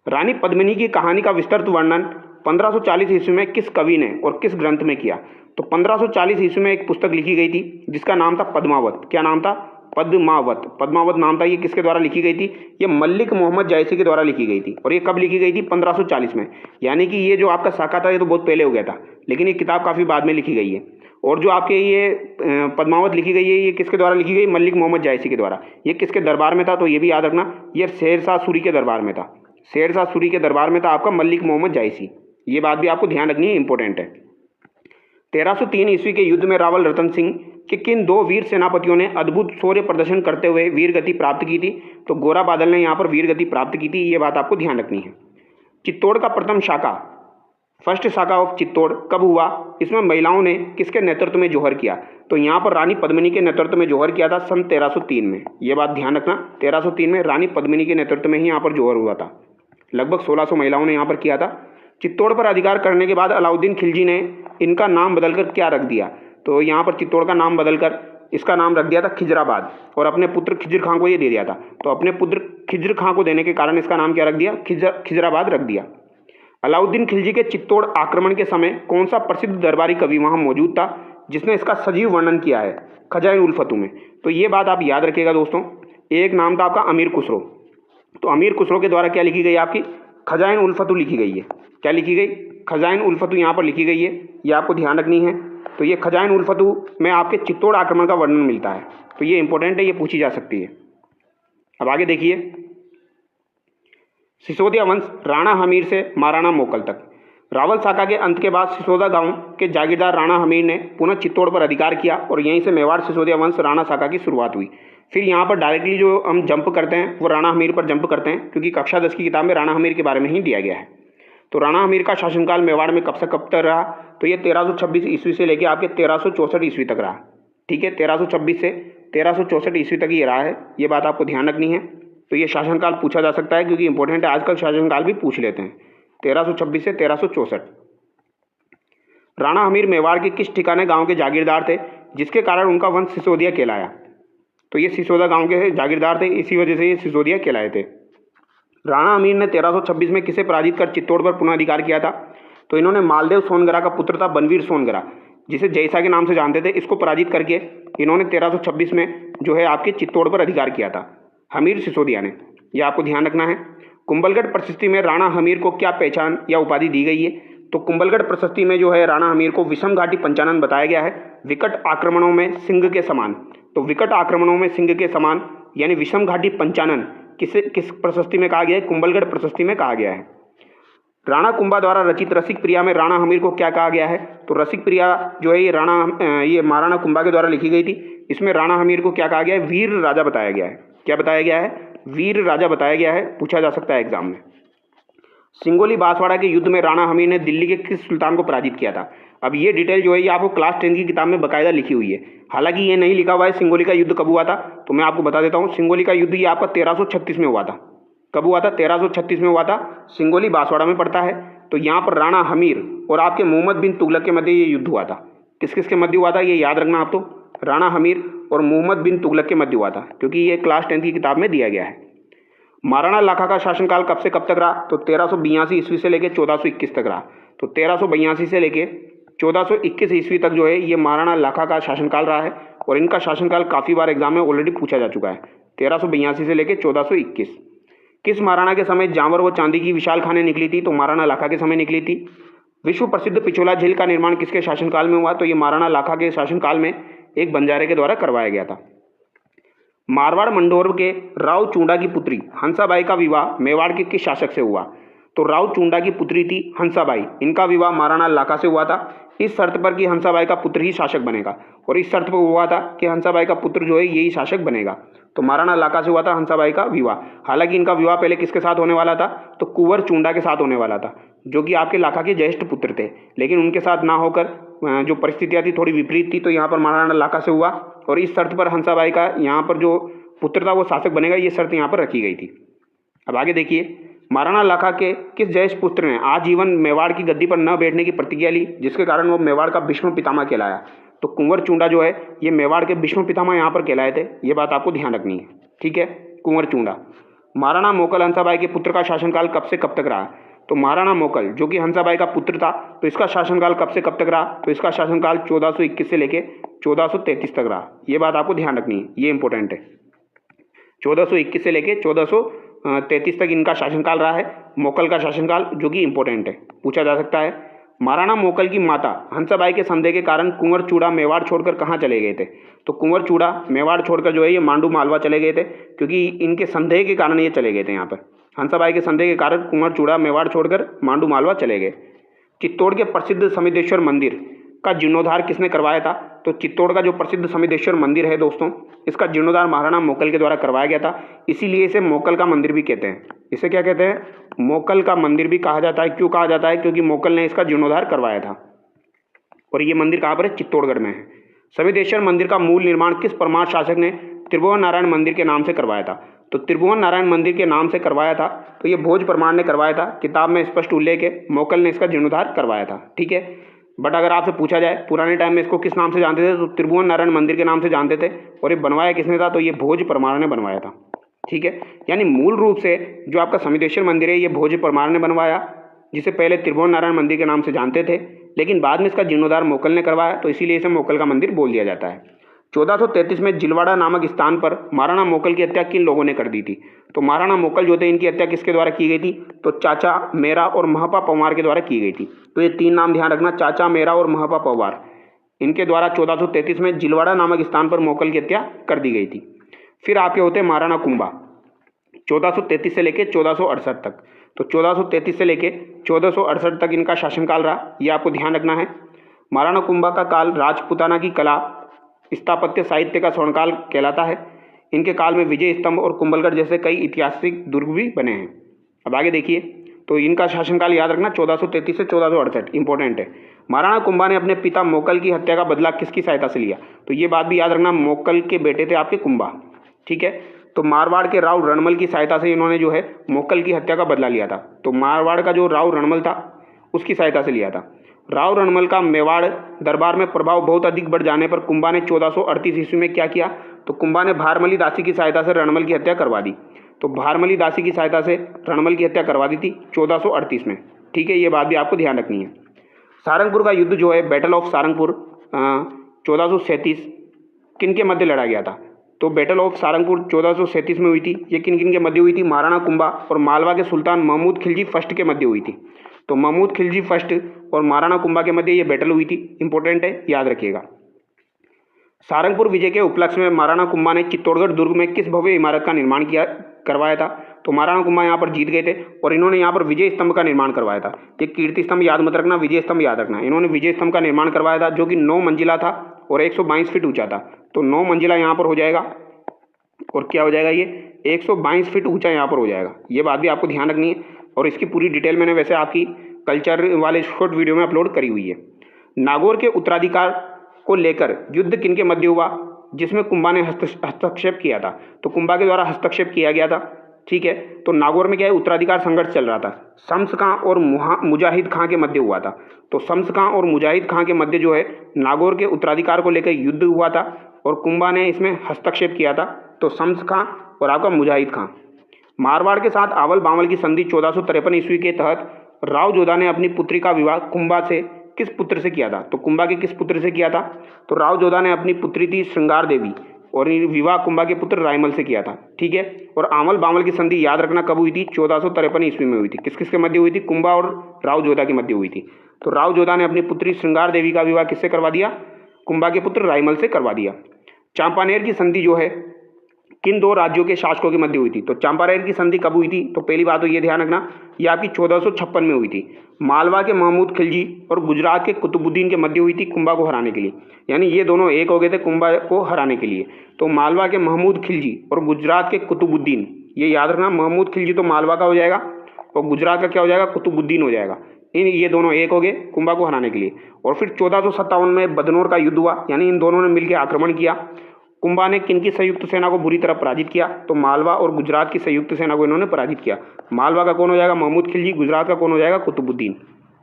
रानी पद्मिनी की कहानी का विस्तृत वर्णन 1540 ईस्वी में किस कवि ने और किस ग्रंथ में किया? तो 1540 ईस्वी में एक पुस्तक लिखी गई थी जिसका नाम था पद्मावत। क्या नाम था? पद्मावत। पद्मावत नाम था। ये किसके द्वारा लिखी गई थी? ये मल्लिक मोहम्मद जायसी के द्वारा लिखी गई थी। और ये कब लिखी गई थी? 1540 में। यानी कि ये जो आपका शाखा था ये तो बहुत पहले हो गया था, लेकिन ये किताब काफ़ी बाद में लिखी गई है। और जो आपके ये पद्मावत लिखी गई है ये किसके द्वारा लिखी गई? मल्लिक मोहम्मद जायसी के द्वारा। ये किसके दरबार में था? तो ये भी याद रखना, ये शेरशाह सूरी के दरबार में था। शेरशाह सूरी के दरबार में था आपका मल्लिक मोहम्मद जायसी। ये बात भी आपको ध्यान रखनी है, इंपॉर्टेंट है। 1303 ईस्वी के युद्ध में रावल रतन सिंह के किन दो वीर सेनापतियों ने अद्भुत शौर्य प्रदर्शन करते हुए वीर गति प्राप्त की थी? तो गोरा बादल ने यहाँ पर वीर गति प्राप्त की थी। ये बात आपको ध्यान रखनी है। चित्तौड़ का प्रथम शाखा, फर्स्ट शाखा ऑफ चित्तौड़ कब हुआ? इसमें महिलाओं ने किसके नेतृत्व में जोहर किया? तो यहाँ पर रानी पद्मिनी के नेतृत्व में जोहर किया था सन 1303 में। ये बात ध्यान रखना, 1303 में रानी पद्मिनी के नेतृत्व में ही यहाँ पर जोहर हुआ था। लगभग 1600 महिलाओं ने यहाँ पर किया था। चित्तौड़ पर अधिकार करने के बाद अलाउद्दीन खिलजी ने इनका नाम बदलकर क्या रख दिया? तो यहाँ पर चित्तौड़ का नाम बदलकर इसका नाम रख दिया था खिजराबाद, और अपने पुत्र खिजर खां को ये दे दिया था। तो अपने पुत्र खिजर खां को देने के कारण इसका नाम क्या रख दिया? खिजराबाद रख दिया। अलाउद्दीन खिलजी के चित्तौड़ आक्रमण के समय कौन सा प्रसिद्ध दरबारी कवि वहाँ मौजूद था जिसने इसका सजीव वर्णन किया है? खजाइन उल फतू में। तो ये बात आप याद रखिएगा दोस्तों। एक नाम था आपका अमीर खुसरो। तो अमीर खुसरो के द्वारा क्या लिखी गई? आपकी खजाइन उल फतू लिखी गई है। क्या लिखी गई? खजाइन उल फतू यहाँ पर लिखी गई है, ये आपको ध्यान रखनी है। तो ये खजाइन उल फतू में आपके चित्तौड़ आक्रमण का वर्णन मिलता है। तो ये इंपॉर्टेंट है, ये पूछी जा सकती है। अब आगे देखिए, सिसोदिया वंश राणा हमीर से महाराणा मोकल तक। रावल शाखा के अंत के बाद सिसोदा गांव के जागीरदार राणा हमीर ने पुनः चित्तौड़ पर अधिकार किया और यहीं से मेवाड़ सिसोदिया वंश राणा शाखा की शुरुआत हुई। फिर यहाँ पर डायरेक्टली जो हम जंप करते हैं वो राणा हमीर पर जंप करते हैं, क्योंकि कक्षा 10 की किताब में राणा हमीर के बारे में ही दिया गया है। तो राणा हमीर का शासनकाल मेवाड़ में कब से कब तक रहा? तो ये 1326 ईस्वी से लेकर आपके 1364 ईस्वी तक रहा। ठीक है, 1326 से 1364 ईस्वी तक ये रहा है। ये बात आपको ध्यान रखनी है। तो ये शासनकाल पूछा जा सकता है, क्योंकि इंपॉर्टेंट है। आजकल शासनकाल भी पूछ लेते हैं। 1326 से 1364। राणा हमीर मेवाड़ के किस ठिकाने गांव के जागीरदार थे जिसके कारण उनका वंश सिसोदिया कहलाया? तो ये सिसोदा गांव के जागीरदार थे, इसी वजह से ये सिसोदिया कहलाए थे। राणा हमीर ने 1326 में किसे पराजित कर चित्तौड़ पर पुनः अधिकार किया था? तो इन्होंने मालदेव सोनगरा का पुत्र था बनवीर सोनगरा, जिसे जयसा के नाम से जानते थे। इसको पराजित करके इन्होंने 1326 में जो है आपके चित्तौड़ पर अधिकार किया था हमीर सिसोदिया ने। यह आपको ध्यान रखना है। कुंभलगढ़ प्रशस्ति में राणा हमीर को क्या पहचान या उपाधि दी गई है? तो कुंभलगढ़ प्रशस्ति में जो है राणा हमीर को विषम घाटी पंचानन बताया गया है, विकट आक्रमणों में सिंह के समान। तो विकट आक्रमणों में सिंह के समान यानी विषम घाटी पंचानन किस प्रशस्ति में कहा गया है? कुंभलगढ़ प्रशस्ति में कहा गया है। राणा कुंभा द्वारा रचित रसिक प्रिया में राणा हमीर को क्या कहा गया है? तो रसिक प्रिया जो है ये महाराणा कुंभा के द्वारा लिखी गई थी। इसमें राणा हमीर को क्या कहा गया है? वीर राजा बताया गया है। क्या बताया गया है? वीर राजा बताया गया है। पूछा जा सकता है एग्जाम में। सिंगोली बांसवाड़ा के युद्ध में राणा हमीर ने दिल्ली के किस सुल्तान को पराजित किया था? अब ये डिटेल जो है ये आपको क्लास 10 की किताब में बाकायदा लिखी हुई है। हालांकि ये नहीं लिखा हुआ है सिंगोली का युद्ध कब हुआ था, तो मैं आपको बता देता हूँ। सिंगोली का युद्ध ये आपका 1336 में हुआ था। कब हुआ था? 1336 में हुआ था। सिंगोली बांसवाड़ा में पड़ता है। तो यहाँ पर राणा हमीर और आपके मोहम्मद बिन तुगलक के मध्य ये युद्ध हुआ था। किस किस के मध्य हुआ था ये याद रखना आप। तो राणा हमीर और मोहम्मद बिन तुगलक के मध्य हुआ था, क्योंकि ये क्लास 10 की किताब में दिया गया है। महाराणा लाखा का शासनकाल कब से कब तक रहा? तो 1382 ईस्वी से लेकर 1421 तक रहा। तो 1382 से लेकर 1421 ईस्वी तक जो है ये महाराणा लाखा का शासनकाल रहा है। और इनका शासनकाल काफ़ी बार एग्जाम में ऑलरेडी पूछा जा चुका है। 1382 से लेकर 1421। किस महाराणा के समय जांवर व चांदी की विशाल खानें निकली थी? तो महाराणा लाखा के समय निकली थी। विश्व प्रसिद्ध पिछोला झील का निर्माण किसके शासनकाल में हुआ? तो ये महाराणा लाखा के शासनकाल में एक बंजारे के द्वारा करवाया गया था। मारवाड़ मंडोर के राव चूंडा की पुत्री हंसाबाई का विवाह मेवाड़ के किस शासक से हुआ? तो राव चूंडा की पुत्री थी हंसाबाई। इनका विवाह महाराणा लाखा से हुआ था, इस शर्त पर कि हंसाबाई का पुत्र ही शासक बनेगा। और इस शर्त पर हुआ था कि हंसाबाई का पुत्र जो है यही शासक बनेगा। तो महाराणा लाखा से हुआ था हंसाबाई का विवाह। हालांकि इनका विवाह पहले किसके साथ होने वाला था? तो कुंवर चूंडा के साथ होने वाला था, जो कि आपके लाखा के ज्येष्ठ पुत्र थे। लेकिन उनके साथ ना होकर जो परिस्थितियाँ थी थोड़ी विपरीत थी, तो यहाँ पर महाराणा लाखा से हुआ। और इस शर्त पर हंसाबाई का यहाँ पर जो पुत्र था वो शासक बनेगा, ये शर्त यहाँ पर रखी गई थी। अब आगे देखिए, महाराणा लाखा के किस ज्येष्ठ पुत्र ने आजीवन मेवाड़ की गद्दी पर न बैठने की प्रतिज्ञा ली, जिसके कारण वो मेवाड़ का भीष्म पितामह कहलाया? तो कुंवर चूंडा जो है ये मेवाड़ के भीष्म पितामह यहाँ पर कहलाए थे। ये बात आपको ध्यान रखनी है, ठीक है। कुंवर चूंडा। महाराणा मोकल हंसाबाई के पुत्र का शासनकाल कब से कब तक रहा? तो महाराणा मोकल जो कि हंसाबाई का पुत्र था, तो इसका शासनकाल कब से कब तक रहा? तो इसका शासनकाल 1421 से लेकर 1433 तक रहा। ये बात आपको ध्यान रखनी है, ये इंपॉर्टेंट है। 1421 से लेकर 1433 तक इनका शासनकाल रहा है, मोकल का शासनकाल, जो कि इंपॉर्टेंट है, पूछा जा सकता है। महाराणा मोकल की माता हंसाबाई के संदेह के कारण कुंवर चूड़ा मेवाड़ छोड़कर कहाँ चले गए थे? तो कुंवर चूड़ा मेवाड़ छोड़कर जो है ये मांडू मालवा चले गए थे, क्योंकि इनके संदेह के कारण ये चले गए थे। यहाँ पर हंसाबाई के संदेह के कारण कुंवर चूड़ा मेवाड़ छोड़कर मांडू मालवा चले गए। चित्तौड़ के प्रसिद्ध समिदेश्वर मंदिर का जीर्णोद्धार किसने करवाया था? तो चित्तौड़ का जो प्रसिद्ध समिदेश्वर मंदिर है दोस्तों, इसका जीर्णोद्धार महाराणा मोकल के द्वारा करवाया गया था। इसीलिए इसे मोकल का मंदिर भी कहते हैं। इसे क्या कहते हैं? मोकल का मंदिर भी कहा जाता है। क्यों कहा जाता है? क्योंकि मोकल ने इसका जीर्णोद्धार करवाया था। और ये मंदिर कहाँ पर है? चित्तौड़गढ़ में है। समिदेश्वर मंदिर का मूल निर्माण किस परमार शासक ने त्रिभुवन नारायण मंदिर के नाम से करवाया था? तो त्रिभुवन नारायण मंदिर के नाम से करवाया था, तो ये भोज परमार ने करवाया था। किताब में स्पष्ट उल्लेख है, मोकल ने इसका जीर्णोद्धार करवाया था, ठीक है। बट अगर आपसे पूछा जाए पुराने टाइम में इसको किस नाम से जानते थे, तो त्रिभुवन नारायण मंदिर के नाम से जानते थे। और ये बनवाया किसने था? तो ये भोज परमार ने बनवाया था, ठीक है। यानी मूल रूप से जो आपका समिदेश्वर मंदिर है ये भोज परमार ने बनवाया, जिसे पहले त्रिभुवन नारायण मंदिर के नाम से जानते थे, लेकिन बाद में इसका जीर्णोद्धार मोकल ने करवाया, तो इसीलिए इसे मोकल का मंदिर बोल दिया जाता है। 1433 में जिलवाड़ा नामक स्थान पर महाराणा मोकल की हत्या किन लोगों ने कर दी थी? तो महाराणा मोकल जो थे इनकी हत्या किसके द्वारा की गई थी? तो चाचा मेरा और महपा पवार के द्वारा की गई थी। तो ये तीन नाम ध्यान रखना, चाचा मेरा और महपा पवार, इनके द्वारा 1433 में जिलवाड़ा नामक स्थान पर मोकल की हत्या कर दी गई थी। फिर आपके होते हैं महाराणा कुंभा, 1433 से लेकर 1468 तक। तो 1433 से लेकर 1468 तक इनका शासनकाल रहा, ये आपको ध्यान रखना है। महाराणा कुंभा का काल राजपूताना की कला स्थापत्य साहित्य का स्वर्णकाल कहलाता है। इनके काल में विजय स्तंभ और कुंभलगढ़ जैसे कई ऐतिहासिक दुर्ग भी बने हैं। अब आगे देखिए, तो इनका शासनकाल याद रखना 1433 से 1468, इंपॉर्टेंट है। महाराणा कुंभा ने अपने पिता मोकल की हत्या का बदला किसकी सहायता से लिया? तो ये बात भी याद रखना, मोकल के बेटे थे आपके कुंभा, ठीक है। तो मारवाड़ के राव रणमल की सहायता से इन्होंने जो है मोकल की हत्या का बदला लिया था। तो मारवाड़ का जो राव रणमल था उसकी सहायता से लिया था। राव रणमल का मेवाड़ दरबार में प्रभाव बहुत अधिक बढ़ जाने पर कुंभा ने 1438 ईस्वी में क्या किया? तो कुंभा ने भारमली दासी की सहायता से रणमल की हत्या करवा दी। तो भारमली दासी की सहायता से रणमल की हत्या करवा दी थी 1438 में, ठीक है। ये बात भी आपको ध्यान रखनी है। सारंगपुर का युद्ध जो है बैटल ऑफ सारंगपुर 1437 किन के मध्य लड़ा गया था? तो बैटल ऑफ सारंगपुर 1437 में हुई थी। ये किन किन के मध्य हुई थी? महाराणा कुंभा और मालवा के सुल्तान महमूद खिलजी फर्स्ट के मध्य हुई थी। तो महमूद खिलजी फर्स्ट और महाराणा कुंभा के मध्य ये बैटल हुई थी। इंपॉर्टेंट है, याद रखिएगा। सारंगपुर विजय के उपलक्ष्य में महाराणा कुंभा ने चित्तौड़गढ़ दुर्ग में किस भव्य इमारत का निर्माण करवाया था? तो महाराणा कुंभा यहाँ पर जीत गए थे और इन्होंने यहाँ पर विजय स्तंभ का निर्माण करवाया था। ये कीर्ति स्तंभ याद मत रखना, विजय स्तंभ याद रखना। इन्होंने विजय स्तंभ का निर्माण करवाया था जो कि 9 मंजिला था और 122 फीट ऊंचा था। तो 9 मंजिला यहाँ पर हो जाएगा और क्या हो जाएगा? ये 122 फीट ऊंचा यहाँ पर हो जाएगा। ये बात भी आपको ध्यान रखनी है और इसकी पूरी डिटेल मैंने वैसे आपकी कल्चर वाले शॉर्ट वीडियो में अपलोड करी हुई है। नागौर के उत्तराधिकार को लेकर युद्ध किन के मध्य हुआ जिसमें कुंभा ने हस्तक्षेप किया था? तो कुंभा के द्वारा हस्तक्षेप किया गया था। ठीक है, तो नागौर में क्या है? उत्तराधिकार संघर्ष चल रहा था। शम्स खां और मुजाहिद खां के मध्य हुआ था। तो शम्स खां और मुजाहिद खां के मध्य जो है नागौर के उत्तराधिकार को लेकर युद्ध हुआ था और कुंभा ने इसमें हस्तक्षेप किया था। तो शम्स खां और आपका मुजाहिद खां। मारवाड़ के साथ आवल बावल की संधि 1453 ईस्वी के तहत राव जोधा ने अपनी पुत्री का विवाह कुंभा से किस पुत्र से किया था? तो कुंभा के किस पुत्र से किया था? तो राव जोधा ने अपनी पुत्री थी श्रृंगार देवी और विवाह कुंभा के पुत्र रायमल से किया था। ठीक है, और आवल बावल की संधि याद रखना कब हुई थी? 1453 ईस्वी में हुई थी। किस किस के मध्य हुई थी? कुंभा और राव जोधा के मध्य हुई थी। तो राव जोधा ने अपनी पुत्री श्रृंगार देवी का विवाह किससे करवा दिया? कुंभा के पुत्र रायमल से करवा दिया। चांपानेर की संधि जो है किन 2 राज्यों के शासकों के मध्य हुई थी? तो चांपानेर की संधि कब हुई थी? तो पहली बात तो ये ध्यान रखना, ये आपकी 1456 में हुई थी। मालवा के महमूद खिलजी और गुजरात के कुतुबुद्दीन के मध्य हुई थी कुंभा को हराने के लिए। यानी ये दोनों एक हो गए थे कुंभा को हराने के लिए। तो मालवा के महमूद खिलजी और गुजरात के कुतुबुद्दीन, ये याद रखना, महमूद खिलजी तो मालवा का हो जाएगा और गुजरात का क्या हो जाएगा? कुतुबुद्दीन हो जाएगा। ये दोनों एक हो गए कुंभा को हराने के लिए। और फिर 1457 में बदनौर का युद्ध हुआ, यानी इन दोनों ने मिलकर आक्रमण किया। कुंभा ने किनकी संयुक्त सेना को बुरी तरह पराजित किया? तो मालवा और गुजरात की संयुक्त सेना को इन्होंने पराजित किया। मालवा का कौन हो जाएगा? महमूद खिलजी। गुजरात का कौन हो जाएगा? कुतुबुद्दीन।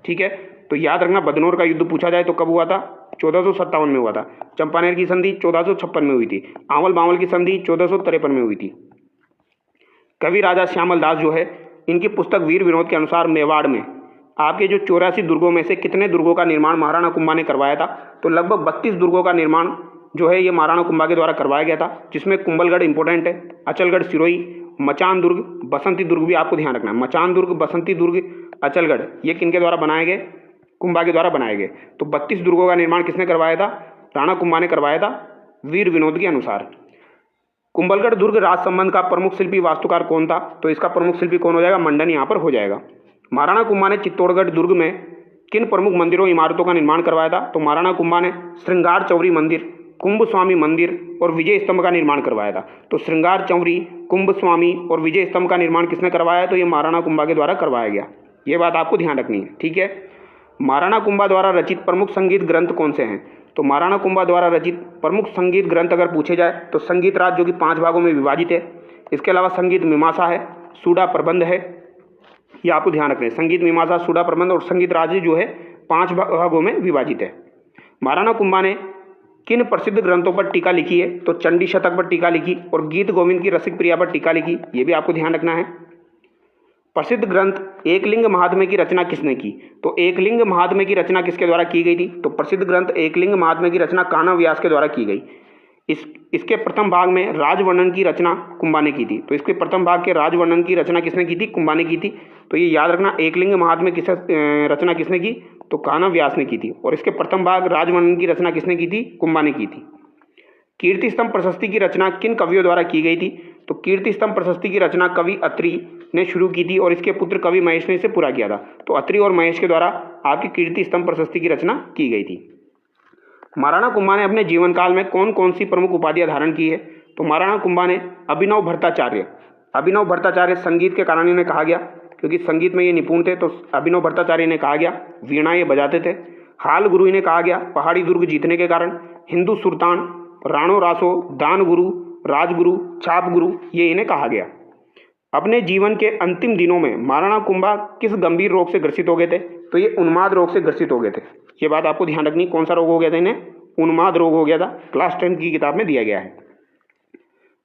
ठीक है, तो याद रखना बदनौर का युद्ध पूछा जाए तो कब हुआ था? 1457 में हुआ था। चंपानेर की संधि 1456 में हुई थी। आवल बावल की संधि 1453 में हुई थी। कवि राजा श्यामल दास जो है, इनकी पुस्तक वीर विनोद के अनुसार मेवाड़ में आपके जो 84 दुर्गों में से कितने दुर्गों का निर्माण महाराणा कुंभा ने करवाया था? तो लगभग 32 दुर्गों का निर्माण जो है ये महाराणा कुंभा के द्वारा करवाया गया था, जिसमें कुंभलगढ़ इंपॉर्टेंट है, अचलगढ़ सिरोही, मचान दुर्ग, बसंती दुर्ग भी आपको ध्यान रखना है। मचान दुर्ग, बसंती दुर्ग, अचलगढ़ ये किनके द्वारा बनाए गए? कुंभा के द्वारा बनाए गए। तो 32 दुर्गों का निर्माण किसने करवाया था? राणा कुंभा ने करवाया था वीर विनोद के अनुसार। कुंभलगढ़ दुर्ग राज संबंध का प्रमुख शिल्पी वास्तुकार कौन था? तो इसका प्रमुख शिल्पी कौन हो जाएगा? मंडन यहाँ पर हो जाएगा। महाराणा कुंभा ने चित्तौड़गढ़ दुर्ग में किन प्रमुख मंदिरों इमारतों का निर्माण करवाया था? तो महाराणा कुंभा ने श्रृंगार चौरी मंदिर, कुंभ स्वामी मंदिर और विजय स्तंभ का निर्माण करवाया था। तो श्रृंगार चौरी, कुंभ स्वामी और विजय स्तंभ का निर्माण किसने करवाया? तो ये महाराणा कुंभा के द्वारा करवाया गया। ये बात आपको ध्यान रखनी है। ठीक है, महाराणा कुंभा द्वारा रचित प्रमुख संगीत ग्रंथ कौन से हैं? तो महाराणा कुंभा द्वारा रचित प्रमुख संगीत ग्रंथ अगर पूछे जाए तो संगीत राज जो कि 5 भागों में विभाजित है। इसके अलावा संगीत मीमांसा है, सूडा प्रबंध है, ये आपको ध्यान रखना है। संगीत मीमांसा, सूडा प्रबंध और संगीत राज जो है 5 भागों में विभाजित है। महाराणा कुंभा ने किन प्रसिद्ध ग्रंथों पर टीका लिखी है? तो चंडी शतक पर टीका लिखी और गीत गोविंद की रसिक प्रिया पर टीका लिखी। ये भी आपको ध्यान रखना है। प्रसिद्ध ग्रंथ एकलिंग महात्म्य की रचना किसने की? तो एकलिंग महात्म्य की रचना किसके द्वारा की गई थी? तो प्रसिद्ध ग्रंथ एकलिंग महात्म्य की रचना कान्हा व्यास के द्वारा की गई। इसके प्रथम भाग में राजवर्णन की रचना कुंभा ने की थी। तो इसके प्रथम भाग के राजवर्णन की रचना किसने की थी? कुंभा ने की थी। तो ये याद रखना, एकलिंग महात्म्य की रचना किसने की? तो कान्हा व्यास ने की थी। और इसके प्रथम भाग राजवर्णन की रचना किसने की थी? कुंभा ने की थी। कीर्ति स्तंभ प्रशस्ति की रचना किन कवियों द्वारा की गई थी? तो कीर्ति स्तंभ प्रशस्ति की रचना कवि अत्रि ने शुरू की थी और इसके पुत्र कवि महेश ने इसे पूरा किया था। तो अत्रि और महेश के द्वारा आपकी कीर्ति स्तंभ प्रशस्ति की रचना की गई थी। महाराणा कुंभा ने अपने जीवन काल में कौन कौन सी प्रमुख उपाधियां धारण की है? तो महाराणा कुंभा ने अभिनव भट्टाचार्य संगीत के कारण इन्हें कहा गया, क्योंकि संगीत में ये निपुण थे, तो अभिनव भट्टाचार्य ने कहा गया। वीणा ये बजाते थे। हाल गुरु इन्हें कहा गया पहाड़ी दुर्ग जीतने के कारण। हिंदू सुल्तान, राणो रासो, दान गुरु, राजगुरु, छाप गुरु, ये इन्हें कहा गया। अपने जीवन के अंतिम दिनों में महाराणा कुंभा किस गंभीर रोग से ग्रसित हो गए थे? तो ये उन्माद रोग से ग्रसित हो गए थे। ये बात आपको ध्यान रखनी। कौन सा रोग हो गया था इन्हें? उन्माद रोग हो गया था। क्लास 10 की किताब में दिया गया है।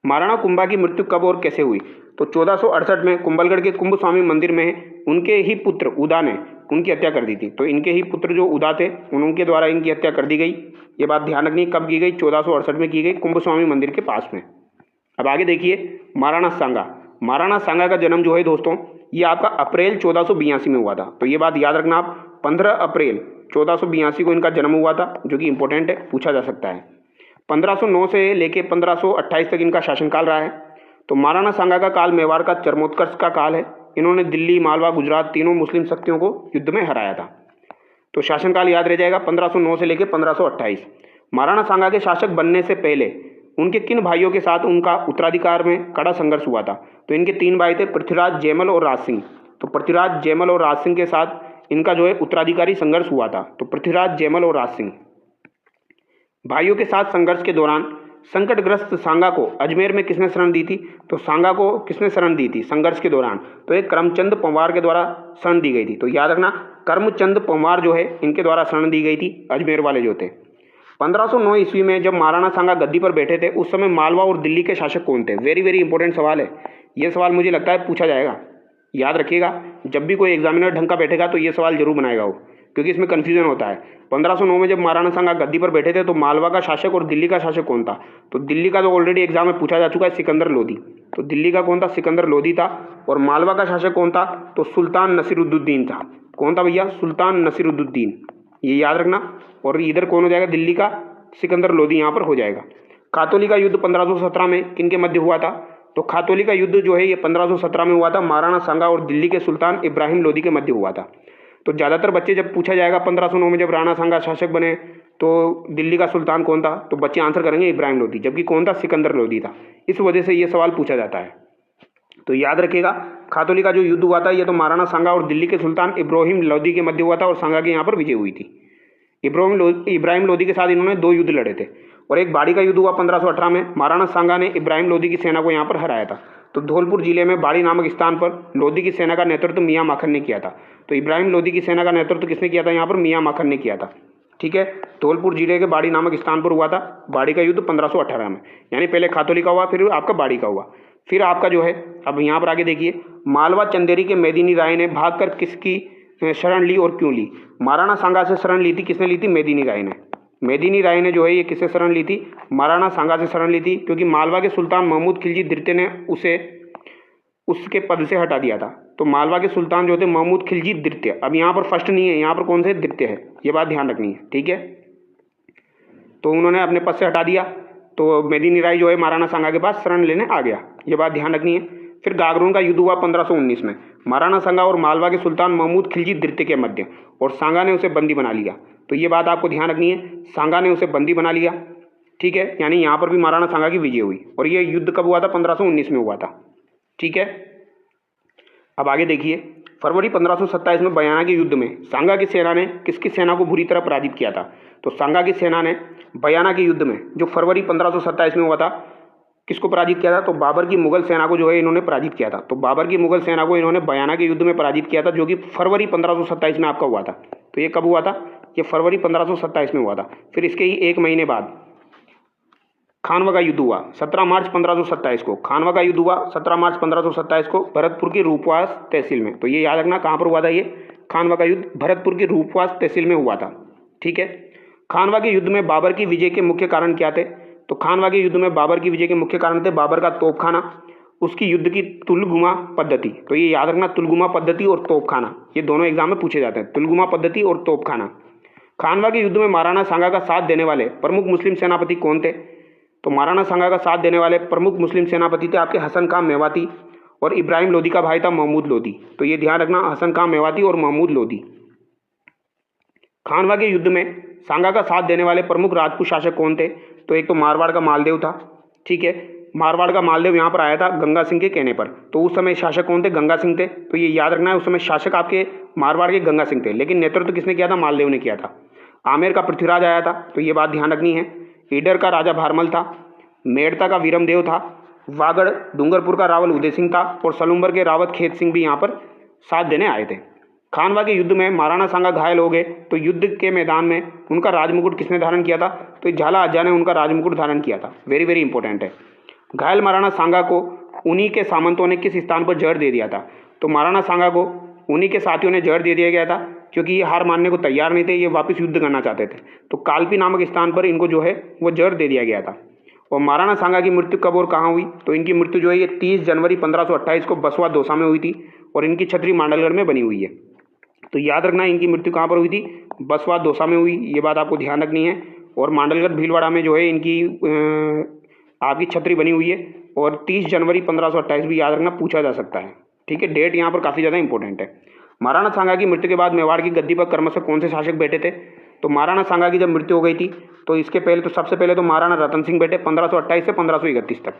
महाराणा कुंभा की मृत्यु कब और कैसे हुई? तो 1468 में कुंभलगढ़ के कुंभ स्वामी मंदिर में उनके ही पुत्र उदा ने उनकी हत्या कर दी थी। तो इनके ही पुत्र जो उदा थे उनके द्वारा इनकी हत्या कर दी गई। ये बात ध्यान रखनी। कब की गई? 1468 में की गई, कुंभ स्वामी मंदिर के पास में। अब आगे देखिए महाराणा सांगा। महाराणा सांगा का जन्म जो है दोस्तों ये आपका अप्रैल 1482 में हुआ था। तो ये बात याद रखना आप, 15 अप्रैल 1482 को इनका जन्म हुआ था, जो कि इंपॉर्टेंट है, पूछा जा सकता है। 1509 से लेके 1528 तक इनका शासनकाल रहा है। तो महाराणा सांगा का काल मेवाड़ का चरमोत्कर्ष का काल है। इन्होंने दिल्ली, मालवा, गुजरात तीनों मुस्लिम शक्तियों को युद्ध में हराया था। तो शासनकाल याद रह जाएगा 1509 से लेकर 1528। महाराणा सांगा के शासक बनने से पहले उनके किन भाइयों के साथ उनका उत्तराधिकार में कड़ा संघर्ष हुआ था? तो इनके 3 भाई थे, पृथ्वीराज, जयमल और राज सिंह। तो पृथ्वीराज, जयमल और राज सिंह के साथ इनका जो है उत्तराधिकारी संघर्ष हुआ था। तो पृथ्वीराज, जयमल और राज सिंह भाइयों के साथ संघर्ष के दौरान संकटग्रस्त सांगा को अजमेर में किसने शरण दी थी? तो सांगा को किसने शरण दी थी संघर्ष के दौरान? तो एक करमचंद पंवार के द्वारा शरण दी गई थी। तो याद रखना, करमचंद पंवार जो है इनके द्वारा शरण दी गई थी, अजमेर वाले जो थे। 1509 ईस्वी में जब महाराणा सांगा गद्दी पर बैठे थे, उस समय मालवा और दिल्ली के शासक कौन थे? वेरी वेरी इंपॉर्टेंट सवाल है। ये सवाल मुझे लगता है पूछा जाएगा, याद रखिएगा। जब भी कोई एग्जामिनर ढंग का बैठेगा तो ये सवाल जरूर बनाएगा वो, क्योंकि इसमें कन्फ्यूजन होता है। 1509 में जब महाराणा सांगा गद्दी पर बैठे थे तो मालवा का शासक और दिल्ली का शासक कौन था? तो दिल्ली का तो ऑलरेडी एग्जाम में पूछा जा चुका है, सिकंदर लोदी। तो दिल्ली का कौन था? सिकंदर लोदी था। और मालवा का शासक कौन था? तो सुल्तान नसीरुद्दीन था। कौन था भैया? सुल्तान नसीरुद्दीन, ये याद रखना। और इधर कौन हो जाएगा? दिल्ली का सिकंदर लोदी यहाँ पर हो जाएगा। खातौली का युद्ध 1517 में किनके मध्य हुआ था? तो खातौली का युद्ध जो है ये 1517 में हुआ था, महाराणा सांगा और दिल्ली के सुल्तान इब्राहिम लोदी के मध्य हुआ था। तो ज़्यादातर बच्चे जब पूछा जाएगा 1509 में जब राणा सांगा शासक बने तो दिल्ली का सुल्तान कौन था, तो बच्चे आंसर करेंगे इब्राहिम लोदी, जबकि कौन था? सिकंदर लोदी था। इस वजह से ये सवाल पूछा जाता है। तो याद रखिएगा, खातौली का जो युद्ध हुआ था ये तो महाराणा सांगा और दिल्ली के सुल्तान इब्राहिम लोदी के मध्य हुआ था, और सांगा की यहाँ पर विजय हुई थी। इब्राहिम लोदी के साथ इन्होंने 2 युद्ध लड़े थे, और एक बाड़ी का युद्ध हुआ 1518 में। महाराणा सांगा ने इब्राहिम लोदी की सेना को यहाँ पर हराया था। तो धौलपुर जिले में बाड़ी नामक स्थान पर लोदी की सेना का नेतृत्व मियाँ माखन ने किया था। तो इब्राहिम लोदी की सेना का नेतृत्व किसने किया था? यहाँ पर मियाँ माखन ने किया था। ठीक है, धौलपुर जिले के बाड़ी नामक स्थान पर हुआ था बाड़ी का युद्ध 1518 में। यानी पहले खातौली का हुआ, फिर आपका बाड़ी का हुआ, फिर आपका जो है अब यहाँ पर आगे देखिए, मालवा चंदेरी के मेदिनी राय ने भागकर किसकी शरण ली और क्यों ली? महाराणा सांगा से शरण ली थी। किसने ली थी? मेदिनी राय ने। मेदिनी राय ने जो है ये किससे शरण ली थी? महाराणा सांगा से शरण ली थी, क्योंकि मालवा के सुल्तान महमूद खिलजी द्वितीय ने उसे उसके पद से हटा दिया था। तो मालवा के सुल्तान जो थे महमूद खिलजी द्वितीय, अब यहाँ पर फर्स्ट नहीं है, यहाँ पर कौन से? द्वितीय है। ये बात ध्यान रखनी है, ठीक है। तो उन्होंने अपने पद से हटा दिया, तो मेदिनी राय जो है महाराणा सांगा के पास शरण लेने आ गया, ये बात ध्यान रखनी है। फिर गागरोन का युद्ध हुआ 1519 में, महाराणा सांगा और मालवा के सुल्तान महमूद खिलजी द्वितीय के मध्य, और सांगा ने उसे बंदी बना लिया। तो ये बात आपको ध्यान रखनी है, सांगा ने उसे बंदी बना लिया, ठीक है। यानी यहाँ पर भी महाराणा सांगा की विजय हुई, और ये युद्ध कब हुआ था? 1519 में हुआ था, ठीक है। अब आगे देखिए, फरवरी 1527 में बयाना के युद्ध में सांगा की सेना ने किसकी सेना को बुरी तरह पराजित किया था? तो सांगा की सेना ने बयाना के युद्ध में जो फरवरी 1527 में हुआ था, किसको पराजित किया था? तो बाबर की मुगल सेना को जो है इन्होंने पराजित किया था। तो बाबर की मुगल सेना को इन्होंने बयाना के युद्ध में पराजित किया था, जो कि फरवरी 1527 में आपका हुआ था। तो ये कब हुआ था? ये फरवरी 1527 में हुआ था। फिर इसके ही 1 महीने बाद खानवा का युद्ध हुआ 17 मार्च 1527 को। खानवा का युद्ध हुआ 17 मार्च 1527 को भरतपुर की रूपवास तहसील में। तो ये याद रखना, कहाँ पर हुआ था ये खानवा का युद्ध? भरतपुर की रूपवास तहसील में हुआ था, ठीक है। खानवा के युद्ध में बाबर की विजय के मुख्य कारण क्या थे? तो खानवा के युद्ध में बाबर की विजय के मुख्य कारण थे बाबर का तोपखाना, उसकी युद्ध की तुलगुमा पद्धति। तो ये याद रखना, तुलगुमा पद्धति और तोपखाना, ये दोनों एग्जाम में पूछे जाते हैं, तुलगुमा पद्धति और तोपखाना। खानवा के युद्ध में महाराणा सांगा का साथ देने वाले प्रमुख मुस्लिम सेनापति कौन थे? तो महाराणा सांगा का साथ देने वाले प्रमुख मुस्लिम सेनापति थे आपके हसन खां मेवाती, और इब्राहिम लोदी का भाई था महमूद लोदी। तो ये ध्यान रखना, हसन खां मेवाती और महमूद लोदी। खानवा के युद्ध में सांगा का साथ देने वाले प्रमुख राजपूत शासक कौन थे? तो एक तो मारवाड़ का मालदेव था, ठीक है। मारवाड़ का मालदेव यहाँ पर आया था गंगा सिंह के कहने पर। तो उस समय शासक कौन थे? गंगा सिंह थे। तो ये याद रखना है, उस समय शासक आपके मारवाड़ के गंगा सिंह थे, लेकिन नेतृत्व किसने किया था? मालदेव ने किया था। आमेर का पृथ्वीराज आया था, तो ये बात ध्यान रखनी है। ईडर का राजा भारमल था, मेड़ता का वीरमदेव था, वागड़ डूंगरपुर का रावल उदय सिंह था, और सलूम्बर के रावत खेत सिंह भी यहाँ पर साथ देने आए थे। खानवा के युद्ध में महाराणा सांगा घायल हो गए, तो युद्ध के मैदान में उनका राजमुकुट किसने धारण किया था? तो झाला अज्जा ने उनका राजमुकुट धारण किया था। वेरी वेरी इंपॉर्टेंट है। घायल महाराणा सांगा को उन्हीं के सामंतों ने किस स्थान पर जहर दे दिया था? तो महाराणा सांगा को उन्हीं के साथियों ने जहर दे दिया गया था, क्योंकि ये हार मानने को तैयार नहीं थे, ये वापस युद्ध करना चाहते थे। तो कालपी नामक स्थान पर इनको जो है वो जहर दे दिया गया था। और महाराणा सांगा की मृत्यु कब और कहाँ हुई? तो इनकी मृत्यु जो है ये 30 जनवरी 1528 को बसवा दौसा में हुई थी और इनकी छतरी मांडलगढ़ में बनी हुई है। तो याद रखना इनकी मृत्यु कहाँ पर हुई थी? बसवा दौसा में हुई, ये बात आपको ध्यान रखनी है। और मांडलगढ़ भीलवाड़ा में जो है इनकी आपकी छतरी बनी हुई है। और 30 जनवरी 1528 भी याद रखना, पूछा जा सकता है। ठीक है, डेट यहाँ पर काफ़ी ज़्यादा इंपॉर्टेंट है। महाराणा सांगा की मृत्यु के बाद मेवाड़ की गद्दी पर क्रमशः कौन से शासक बैठे थे? तो महाराणा सांगा की जब मृत्यु हो गई थी तो इसके पहले तो सबसे पहले तो महाराणा रतन सिंह बैठे 1528 से 1531 तक।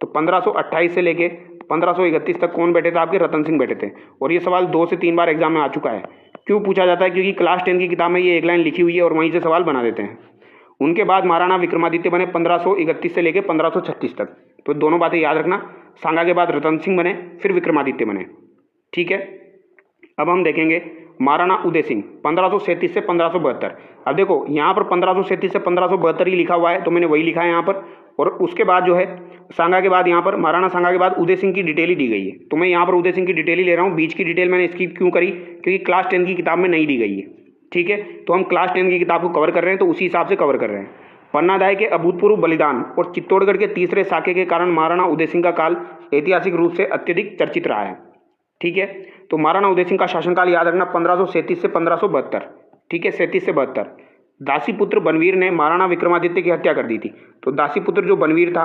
तो 1528 से लेके 1531 तक कौन बैठे थे? आपके रतन सिंह बैठे थे। और ये सवाल 2 से 3 बार एग्जाम में आ चुका है। क्यों पूछा जाता है? क्योंकि क्लास 10 की किताब में ये एक लाइन लिखी हुई है और वहीं से सवाल बना देते हैं। उनके बाद महाराणा विक्रमादित्य बने 1531 से लेकर 1536 तक। तो दोनों बातें याद रखना, सांगा के बाद रतन सिंह बने, फिर विक्रमादित्य बने। ठीक है, अब हम देखेंगे महाराणा उदय सिंह 1537 से 1572। अब देखो यहाँ पर 1537 से 1572 ही लिखा हुआ है, तो मैंने वही लिखा है यहाँ पर। और उसके बाद जो है सांगा के बाद यहाँ पर महाराणा सांगा के बाद उदय सिंह की डिटेल ही दी गई है। तो मैं यहाँ पर उदय सिंह की डिटेल ही ले रहा हूँ। बीच की डिटेल मैंने इसकी क्यों करी? क्योंकि क्लास 10 की किताब में नहीं दी गई है। ठीक है, तो हम क्लास 10 की किताब को कवर कर रहे हैं, तो उसी हिसाब से कवर कर रहे हैं। पन्नादाय के अभूतपूर्व बलिदान और चित्तौड़गढ़ के तीसरे साके के कारण महाराणा उदय सिंह का काल ऐतिहासिक रूप से अत्यधिक चर्चित रहा है। ठीक है, तो महाराणा उदय सिंह का शासनकाल याद रखना 1537 से 1572। ठीक है, 37 से 72। दासीपुत्र बनवीर ने महाराणा विक्रमादित्य की हत्या कर दी थी। तो दासीपुत्र जो बनवीर था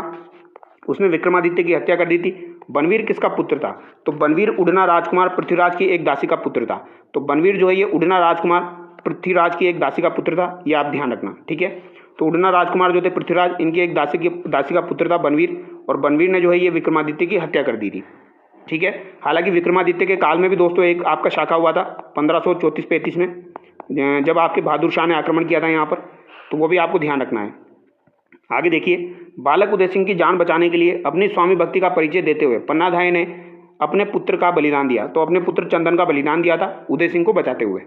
उसने विक्रमादित्य की हत्या कर दी थी। बनवीर किसका पुत्र था? तो बनवीर उड़ना राजकुमार पृथ्वीराज की एक दासी का पुत्र था। तो बनवीर जो है ये उड़ना राजकुमार पृथ्वीराज की एक दासी का पुत्र था, ये आप ध्यान रखना। ठीक है, तो उड़ना राजकुमार जो थे पृथ्वीराज, इनकी एक दासी का पुत्र था बनवीर। और बनवीर ने जो है ये विक्रमादित्य की हत्या कर दी थी। ठीक है, हालांकि विक्रमादित्य के काल में भी दोस्तों एक आपका शाखा हुआ था 1534-35 में, जब आपके बहादुर शाह ने आक्रमण किया था यहाँ पर, तो वो भी आपको ध्यान रखना है। आगे देखिए, बालक उदय सिंह की जान बचाने के लिए अपनी स्वामी भक्ति का परिचय देते हुए पन्नाधाय ने अपने पुत्र का बलिदान दिया। तो अपने पुत्र चंदन का बलिदान दिया था उदय सिंह को बचाते हुए।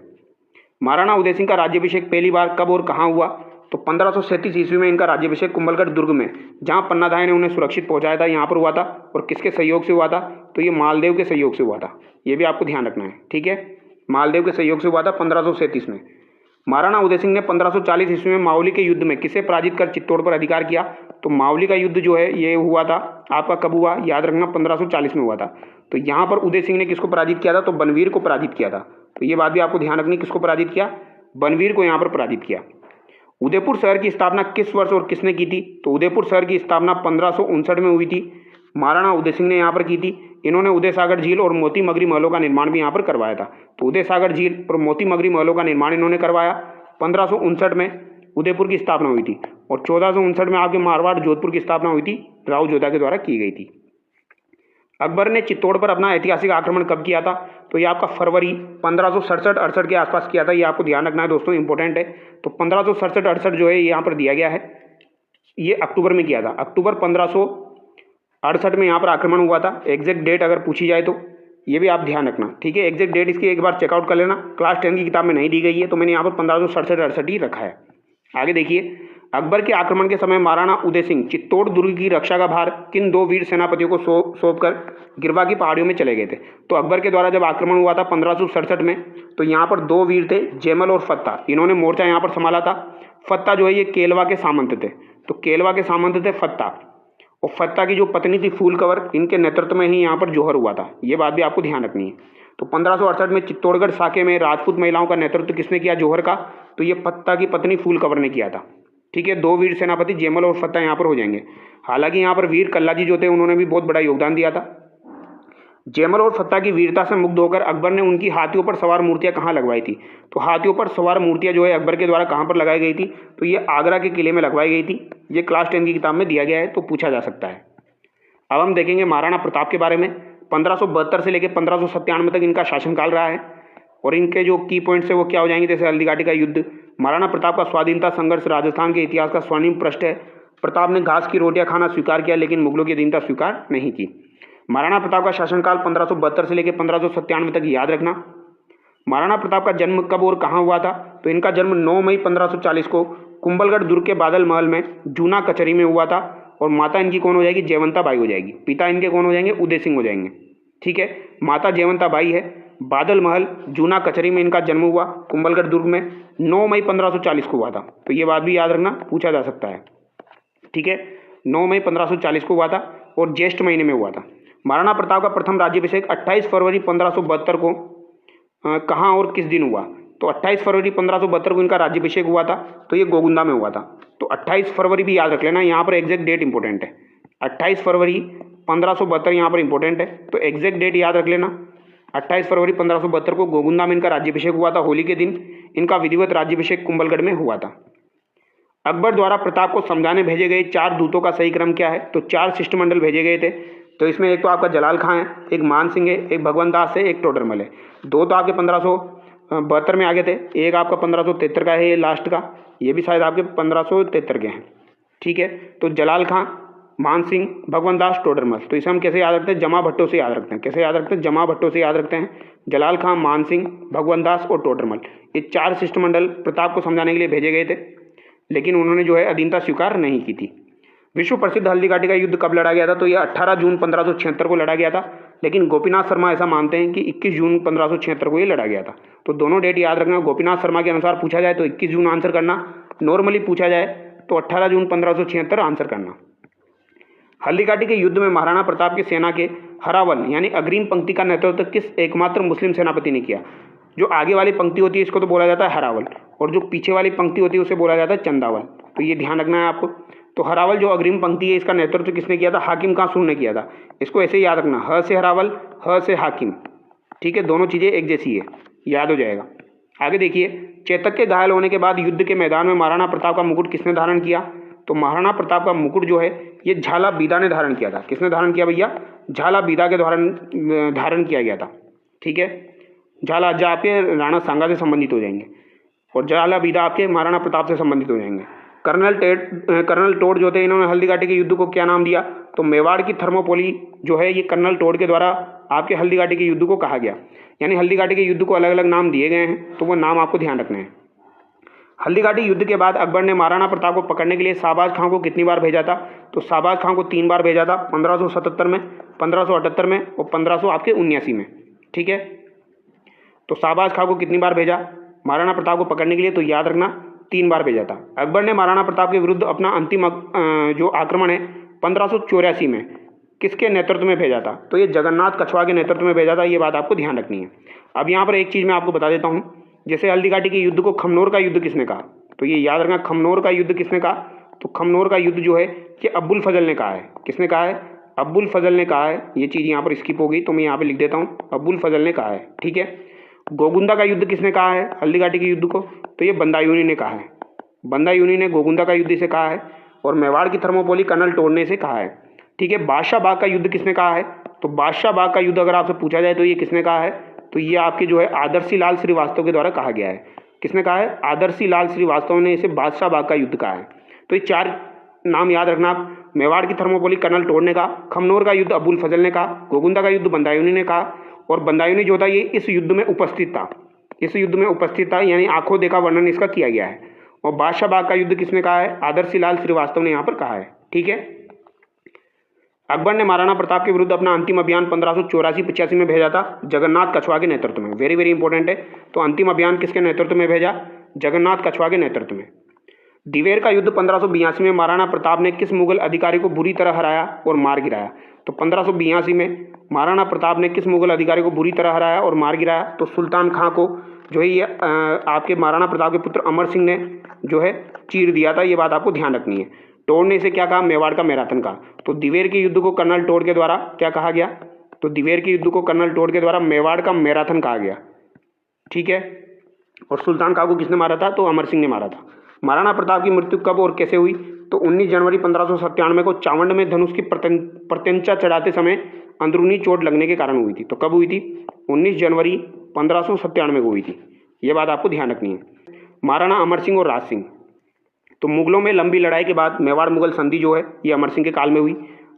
महाराणा उदय सिंह का राज्याभिषेक पहली बार कब और कहाँ हुआ? तो 1537 ईस्वी में इनका राज्याभिषेक कुंभलगढ़ दुर्ग में, जहाँ पन्नाधाय ने उन्हें सुरक्षित पहुंचाया था, यहाँ पर हुआ था। और किसके सहयोग से हुआ था? तो ये मालदेव के सहयोग से हुआ था। ये भी आपको ध्यान रखना है। ठीक है, मालदेव के सहयोग से हुआ था 1537 में। महाराणा उदय सिंह ने 1540 ईस्वी में मावली के युद्ध में किसे पराजित कर चित्तौड़ पर अधिकार किया? तो मावली का युद्ध जो है ये हुआ था आपका कब हुआ? याद रखना 1540 में हुआ था। तो यहाँ पर उदय सिंह ने किसको पराजित किया था? तो बनवीर को पराजित किया था। तो ये बात भी आपको ध्यान रखनी, किसको पराजित किया? बनवीर को यहाँ पर पराजित किया। उदयपुर शहर की स्थापना किस वर्ष और किसने की थी? तो उदयपुर शहर की स्थापना 1559 में हुई थी। महाराणा उदय सिंह ने यहाँ पर की थी। इन्होंने उदय सागर झील और मोती मगरी महलों का निर्माण भी यहाँ पर करवाया था। तो उदय सागर झील और मोती मगरी महलों का निर्माण इन्होंने करवाया। 1559 में उदयपुर की स्थापना हुई थी और 1459 में आपके मारवाड़ जोधपुर की स्थापना हुई थी, राव जोधा के द्वारा की गई थी। अकबर ने चित्तौड़ पर अपना ऐतिहासिक आक्रमण कब किया था? तो ये आपका फरवरी 1567-68 के आसपास किया था। ये आपको ध्यान रखना है दोस्तों, इंपॉर्टेंट है। तो 1567-68 जो है यहाँ पर दिया गया है, ये अक्टूबर में किया था। अक्टूबर 1568 में यहाँ पर आक्रमण हुआ था। एग्जैक्ट डेट अगर पूछी जाए तो ये भी आप ध्यान रखना। ठीक है, एग्जैक्ट डेट इसकी एक बार चेकआउट कर लेना। क्लास 10 की किताब में नहीं दी गई है, तो मैंने यहाँ पर 1567-68 ही रखा है। आगे देखिए, अकबर के आक्रमण के समय महाराणा उदय सिंह चित्तौड़ दुर्ग की रक्षा का भार किन 2 वीर सेनापतियों को सौंपकर गिरवा की पहाड़ियों में चले गए थे? तो अकबर के द्वारा जब आक्रमण हुआ था 1567 में, तो यहाँ पर 2 वीर थे, जैमल और फत्ता। इन्होंने मोर्चा यहाँ पर संभाला था। फत्ता जो है ये केलवा के सामंत थे। तो केलवा के सामंत थे फत्ता, और फत्ता की जो पत्नी थी फूल कंवर, इनके नेतृत्व में ही यहाँ पर जौहर हुआ था। ये बात भी आपको ध्यान रखनी है। तो 1568 में चित्तौड़गढ़ साके में राजपूत महिलाओं का नेतृत्व किसने किया? जौहर का। तो ये फत्ता की पत्नी फूल कंवर ने किया था। ठीक है, 2 वीर सेनापति जैमल और फत्ता यहाँ पर हो जाएंगे। हालांकि यहाँ पर वीर कल्लाजी जो थे उन्होंने भी बहुत बड़ा योगदान दिया था। जैमल और फत्ता की वीरता से मुग्ध होकर अकबर ने उनकी हाथियों पर सवार मूर्तियां कहाँ लगवाई थी? तो हाथियों पर सवार मूर्तियां जो है अकबर के द्वारा कहाँ पर लगाई गई थी? तो ये आगरा के किले में लगवाई गई थी। ये क्लास 10 की किताब में दिया गया है, तो पूछा जा सकता है। अब हम देखेंगे महाराणा प्रताप के बारे में। 1572 से लेकर 1597 तक इनका शासनकाल रहा है, और इनके जो की पॉइंट्स है वो क्या हो जाएंगे? जैसे हल्दीघाटी का युद्ध, महाराणा प्रताप का स्वाधीनता संघर्ष राजस्थान के इतिहास का स्वर्णिम पृष्ठ है। प्रताप ने घास की रोटियां खाना स्वीकार किया, लेकिन मुगलों की अधीनता स्वीकार नहीं की। महाराणा प्रताप का शासनकाल 1572 से लेकर 1597 तक याद रखना। महाराणा प्रताप का जन्म कब और कहाँ हुआ था? तो इनका जन्म 9 मई 1540 को कुंभलगढ़ दुर्ग के बादल महल में जूना कचहरी में हुआ था। और माता इनकी कौन हो जाएगी? जयवंता बाई हो जाएगी। पिता इनके कौन हो जाएंगे? उदय सिंह हो जाएंगे। ठीक है, माता जयवंता बाई है। बादल महल जूना कचहरी में इनका जन्म हुआ, कुंभलगढ़ दुर्ग में 9 मई 1540 को हुआ था। तो ये बात भी याद रखना, पूछा जा सकता है। ठीक है, 9 मई 1540 को हुआ था और ज्येष्ठ महीने में हुआ था। महाराणा प्रताप का प्रथम राज्याभिषेक 28 फरवरी 1572 को कहाँ और किस दिन हुआ? तो 28 फरवरी 1572 को इनका राज्याभिषेक हुआ था, तो ये गोगुंदा में हुआ था। तो 28 फरवरी भी याद रख लेना, यहाँ पर एग्जैक्ट डेट इंपॉर्टेंट है। 28 फरवरी 1572 यहाँ पर इंपॉर्टेंट है, तो एग्जैक्ट डेट याद रख लेना। 28 फरवरी 1572 को गोगुंदा में इनका राज्याभिषेक हुआ था। होली के दिन इनका विधिवत राज्याभिषेक कुंभलगढ़ में हुआ था। अकबर द्वारा प्रताप को समझाने भेजे गए 4 दूतों का सही क्रम क्या है? तो 4 शिष्टमंडल भेजे गए थे। तो इसमें एक तो आपका जलाल खां है, एक मान सिंह है, एक भगवंत दास है, एक टोडरमल है। 2 तो आपके 1572 में आ गए थे, एक आपका 1573 का है, ये लास्ट का, ये भी शायद आपके 1573 के हैं। ठीक है, तो जलाल खां, मान सिंह, भगवंत दास, टोडरमल। तो इसे हम कैसे याद रखते हैं? जमा भट्टों से याद रखते हैं। कैसे याद रखते हैं? जमा भट्टों से याद रखते हैं। जलाल खां, मान सिंह, भगवंत दास और टोडरमल, ये 4 शिष्टमंडल प्रताप को समझाने के लिए भेजे गए थे, लेकिन उन्होंने जो है अधीनता स्वीकार नहीं की थी। विश्व प्रसिद्ध हल्दी घाटी का युद्ध कब लड़ा गया था? तो यह 18 जून 1576 को लड़ा गया था, लेकिन गोपीनाथ शर्मा ऐसा मानते हैं कि 21 जून 1576 को ये लड़ा गया था। तो दोनों डेट याद रखना। गोपीनाथ शर्मा के अनुसार पूछा जाए तो 21 जून आंसर करना, नॉर्मली पूछा जाए तो 18 जून 1576 आंसर करना। हल्दी घाटी के युद्ध में महाराणा प्रताप की सेना के हरावल यानी अग्रिम पंक्ति का नेतृत्व किस एकमात्र मुस्लिम सेनापति ने किया? जो आगे वाली पंक्ति होती है इसको तो बोला जाता है हरावल, और जो पीछे वाली पंक्ति होती है उसे बोला जाता है चंदावल। तो ये ध्यान रखना है आपको। तो हरावल जो अग्रिम पंक्ति है इसका नेतृत्व किसने किया था? हाकिम कांसूर ने किया था। इसको ऐसे ही याद रखना, ह से हरावल, ह से हाकिम। ठीक है, दोनों चीज़ें एक जैसी है, याद हो जाएगा। आगे देखिए, चेतक के घायल होने के बाद युद्ध के मैदान में महाराणा प्रताप का मुकुट किसने धारण किया? तो महाराणा प्रताप का मुकुट जो है ये झाला बीदा ने धारण किया था। किसने धारण किया भैया? झाला बीदा के धारण किया गया था। ठीक है, झाला जा आपके राणा सांगा से संबंधित हो जाएंगे और झाला बीदा आपके महाराणा प्रताप से संबंधित हो जाएंगे। कर्नल टोड जो थे इन्होंने हल्दी घाटी के युद्ध को क्या नाम दिया? तो मेवाड़ की थर्मोपोली जो है ये कर्नल टोड के द्वारा आपके हल्दी घाटी के युद्ध को कहा गया। यानी हल्दी घाटी के युद्ध को अलग अलग नाम दिए गए हैं, तो वो नाम आपको ध्यान रखने हैं। हल्दी घाटी युद्ध के बाद अकबर ने महाराणा प्रताप को पकड़ने के लिए शाहबाज खां को कितनी बार भेजा था? तो शाहबाज खां को 3 बार भेजा था, 1577 में, 1578 में और 1579 में। ठीक है, तो शाहबाज खां को कितनी बार भेजा महाराणा प्रताप को पकड़ने के लिए? तो याद रखना 3 बार भेजा था। अकबर ने महाराणा प्रताप के विरुद्ध अपना अंतिम जो आक्रमण है 1584 में किसके नेतृत्व में भेजा था? तो ये जगन्नाथ कछवा के नेतृत्व में भेजा था। ये बात आपको ध्यान रखनी है। अब यहाँ पर एक चीज़ मैं आपको बता देता हूँ, जैसे हल्दी घाटी के युद्ध को खमनोर का युद्ध किसने कहा? तो ये याद रखना, खमनोर का युद्ध किसने कहा? तो खमनोर का युद्ध जो है ये अब्बुल फजल ने कहा है। किसने कहा है? अब्बुल फजल ने कहा है। ये चीज़ यहाँ पर स्किप हो गई तो मैं यहाँ पर लिख देता हूँ, अब्बुल फजल ने कहा है। ठीक है, गोगुंदा का युद्ध किसने कहा है हल्दी घाटी के युद्ध को? तो ये बंदायूनी ने कहा है। बंदायूनी ने गोगुंदा का युद्ध इसे कहा है और मेवाड़ की थर्मोपोली कर्नल टोड ने इसे कहा है। ठीक है, बादशाह बाग का युद्ध किसने कहा है? तो बादशाह बाग का युद्ध अगर आपसे पूछा जाए तो ये किसने कहा है? तो ये आपके जो है आदर्शी लाल श्रीवास्तव के द्वारा कहा गया है। किसने कहा है? आदर्शी लाल श्रीवास्तव ने इसे बादशाह बाग का युद्ध कहा है। तो ये 4 नाम याद रखना आप। मेवाड़ की थर्मोपोली कर्नल टोड ने कहा, खमनोर का युद्ध अब्बुल फजल ने कहा, गोगुंदा का युद्ध बंदायूनी ने कहा, और बंदायूनी जो था ये इस युद्ध में उपस्थित था। इस युद्ध में उपस्थित था यानी आंखों देखा वर्णन इसका किया गया है। और बादशाह बाग का युद्ध किसने कहा है? आदर्शी लाल श्रीवास्तव ने यहाँ पर कहा है। ठीक है, अकबर ने महाराणा प्रताप के विरुद्ध अपना अंतिम अभियान 1584-85 में भेजा था जगन्नाथ कछवा के नेतृत्व में। वेरी वेरी इंपॉर्टेंट है। तो अंतिम अभियान किसके नेतृत्व में भेजा? जगन्नाथ कछवा के नेतृत्व में। दिवेर का युद्ध 1582 में महाराणा प्रताप ने किस मुगल अधिकारी को बुरी तरह हराया और मार गिराया? तो 1582 में महाराणा प्रताप ने किस मुगल अधिकारी को बुरी तरह हराया और मार गिराया? तो सुल्तान खां को जो है ये आपके महाराणा प्रताप के पुत्र अमर सिंह ने जो है चीर दिया था। ये बात आपको ध्यान रखनी है। टोड ने इसे क्या कहा? मेवाड़ का मैराथन कहा। तो दिवेर के युद्ध को कर्नल टोड के द्वारा क्या कहा गया? तो दिवेर के युद्ध को कर्नल टोड के द्वारा मेवाड़ का मैराथन कहा गया। ठीक है, और सुल्तान खां को किसने मारा था? तो अमर सिंह ने मारा था। महाराणा प्रताप की मृत्यु कब और कैसे हुई? तो 19 जनवरी 1597 को चावंड में धनुष की प्रत्यंचा चढ़ाते समय अंदरूनी चोट लगने के कारण हुई थी। तो कब हुई थी? 19 जनवरी 1597 को हुई थी। ये बात आपको ध्यान रखनी है। महाराणा अमर सिंह और राज सिंह, तो मुगलों में लंबी लड़ाई के बाद मेवाड़ मुगल संधि जो है ये अमर सिंह के काल में हुई।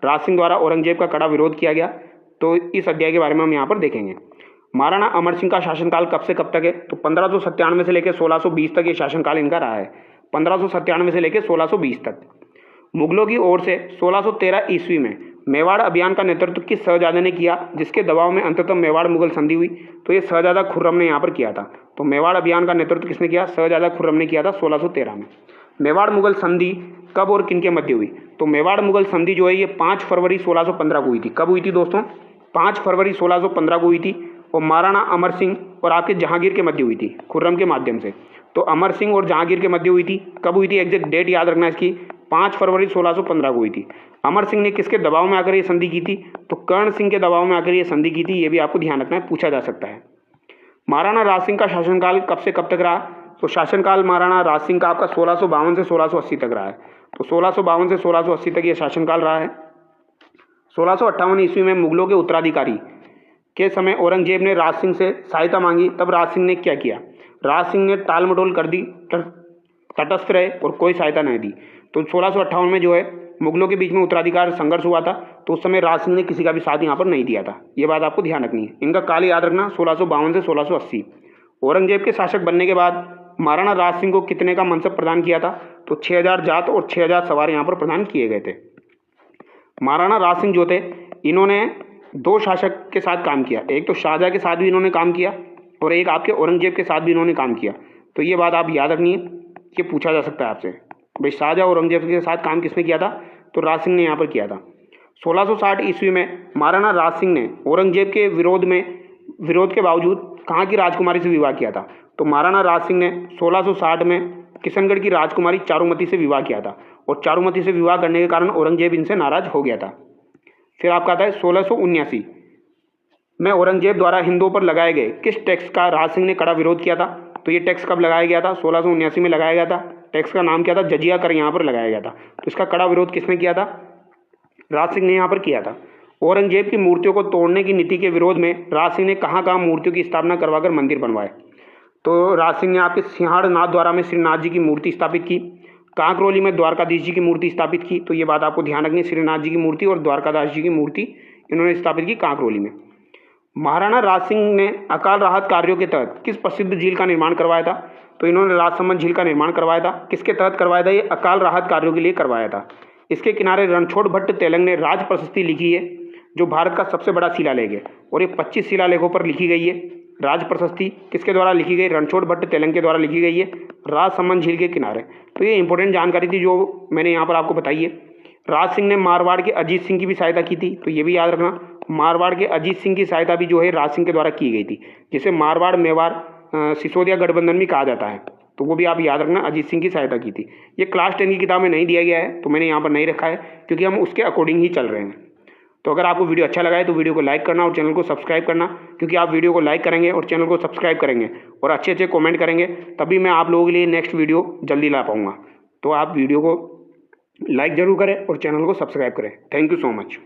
राज सिंह द्वारा औरंगजेब का कड़ा विरोध किया गया। तो इस अध्याय के बारे में हम यहाँ पर देखेंगे। महाराणा अमर सिंह का शासनकाल कब से कब तक है? तो 1597 से लेकर 1620 तक ये शासनकाल इनका रहा है। 1597 से लेकर 1620 तक। मुगलों की ओर से 1613 ईस्वी में मेवाड़ अभियान का नेतृत्व किस शहजादे ने किया जिसके दबाव में अंततः मेवाड़ मुगल संधि हुई? तो ये शहजादा खुर्रम ने यहाँ पर किया था। तो मेवाड़ अभियान का नेतृत्व किसने किया? शहजादा खुर्रम ने किया था 1613 में। मेवाड़ मुगल संधि कब और किन के मध्य हुई? तो मेवाड़ मुगल संधि जो है ये 5 फरवरी 1615 को हुई थी। कब हुई थी दोस्तों? 5 फरवरी 1615 को हुई थी और महाराणा अमर सिंह और आपके जहांगीर के मध्य हुई थी, खुर्रम के माध्यम से। तो अमर सिंह और जहांगीर के मध्य हुई थी। कब हुई थी? एग्जैक्ट डेट याद रखना इसकी, 5 फरवरी 1615 को हुई थी। अमर सिंह ने किसके दबाव में आकर ये संधि की थी? तो कर्ण सिंह के दबाव में आकर ये संधि की थी। ये भी आपको ध्यान रखना है, पूछा जा सकता है। महाराणा राज सिंह का शासनकाल कब से कब तक रहा? तो शासनकाल महाराणा राज सिंह का आपका 1652 से 1680 तक रहा है। तो 1652 से 1680 तक ये शासनकाल रहा है। 1658 ईस्वी में मुगलों के उत्तराधिकारी के समय औरंगजेब ने राज सिंह से सहायता मांगी। तब राज सिंह ने क्या किया? राज सिंह ने टाल मटोल कर दी, तटस्थ रहे और कोई सहायता नहीं दी। तो 1658 में जो है मुगलों के बीच में उत्तराधिकार संघर्ष हुआ था। तो उस समय राज सिंह ने किसी का भी साथ यहाँ पर नहीं दिया था। ये बात आपको ध्यान रखनी है। इनका काल याद रखना, 1652 से 1680। औरंगजेब के शासक बनने के बाद महाराणा राज सिंह को कितने का मनसब प्रदान किया था? तो 6000 जात और 6000 सवार यहाँ पर प्रदान किए गए थे। महाराणा राज सिंह जो थे इन्होंने 2 शासक के साथ काम किया। एक तो शाहजहाँ के साथ भी इन्होंने काम किया और एक आपके औरंगजेब के साथ भी इन्होंने काम किया। तो ये बात आप याद रखनी है, ये पूछा जा सकता है आपसे, भाई शाहजहाँ और औरंगजेब के साथ काम किसने किया था? तो राज सिंह ने यहाँ पर किया था। 1660 ईस्वी में महाराणा राज सिंह ने औरंगजेब के विरोध के बावजूद कहाँ की राजकुमारी से विवाह किया था? तो महाराणा राज सिंह ने 1660 में किशनगढ़ की राजकुमारी चारुमती से विवाह किया था और चारुमती से विवाह करने के कारण औरंगजेब इनसे नाराज हो गया था। फिर आपका आता है 1679 में औरंगजेब द्वारा हिंदुओं पर लगाए गए किस टैक्स का राज सिंह ने कड़ा विरोध किया था? तो ये टैक्स कब लगाया गया था? 1679 में लगाया गया था। टैक्स का नाम क्या था? जजिया कर यहाँ पर लगाया गया था। तो इसका कड़ा विरोध किसने किया था? राज सिंह ने यहाँ पर किया था। औरंगजेब की मूर्तियों को तोड़ने की नीति के विरोध में राज सिंह ने कहाँ कहाँ मूर्तियों की स्थापना करवाकर मंदिर बनवाए? तो राज सिंह ने आपके सिंहाड़नाथ द्वारा में श्रीनाथ जी की मूर्ति स्थापित की, कांकरोली में द्वारकाधीश जी की मूर्ति स्थापित की। तो ये बात आपको ध्यान रखनी है, श्रीनाथ जी की मूर्ति और द्वारकाधीश जी की मूर्ति इन्होंने स्थापित की कांकरोली में। महाराणा राज सिंह ने अकाल राहत कार्यों के तहत किस प्रसिद्ध झील का निर्माण करवाया था? तो इन्होंने राजसमंद झील का निर्माण करवाया था। किसके तहत करवाया था? ये अकाल राहत कार्यों के लिए करवाया था। इसके किनारे रणछोड़ भट्ट तेलंग ने राज प्रशस्ति लिखी है, जो भारत का सबसे बड़ा शिलालेख है और ये 25 शिलालेखों पर लिखी गई है। राज प्रशस्ति किसके द्वारा लिखी गई? रणछोड़ भट्ट तेलंग के द्वारा लिखी गई है, राजसमंद झील के किनारे। तो ये इंपॉर्टेंट जानकारी थी जो मैंने यहाँ पर आपको बताई है। राज सिंह ने मारवाड़ के अजीत सिंह की भी सहायता की थी। तो ये भी याद रखना, मारवाड़ के अजीत सिंह की सहायता भी जो है राज सिंह के द्वारा की गई थी, जिसे मारवाड़ मेवाड़ सिसोदिया गठबंधन भी कहा जाता है। तो वो भी आप याद रखना, अजीत सिंह की सहायता की थी। ये क्लास 10 की किताब में नहीं दिया गया है, तो मैंने यहाँ पर नहीं रखा है क्योंकि हम उसके अकॉर्डिंग ही चल रहे हैं। तो अगर आपको वीडियो अच्छा लगा है तो वीडियो को लाइक करना और चैनल को सब्सक्राइब करना, क्योंकि आप वीडियो को लाइक करेंगे और चैनल को सब्सक्राइब करेंगे और अच्छे अच्छे कमेंट करेंगे, तभी मैं आप लोगों के लिए नेक्स्ट वीडियो जल्दी ला पाऊँगा। तो आप वीडियो को लाइक ज़रूर करें और चैनल को सब्सक्राइब करें। Thank you so much.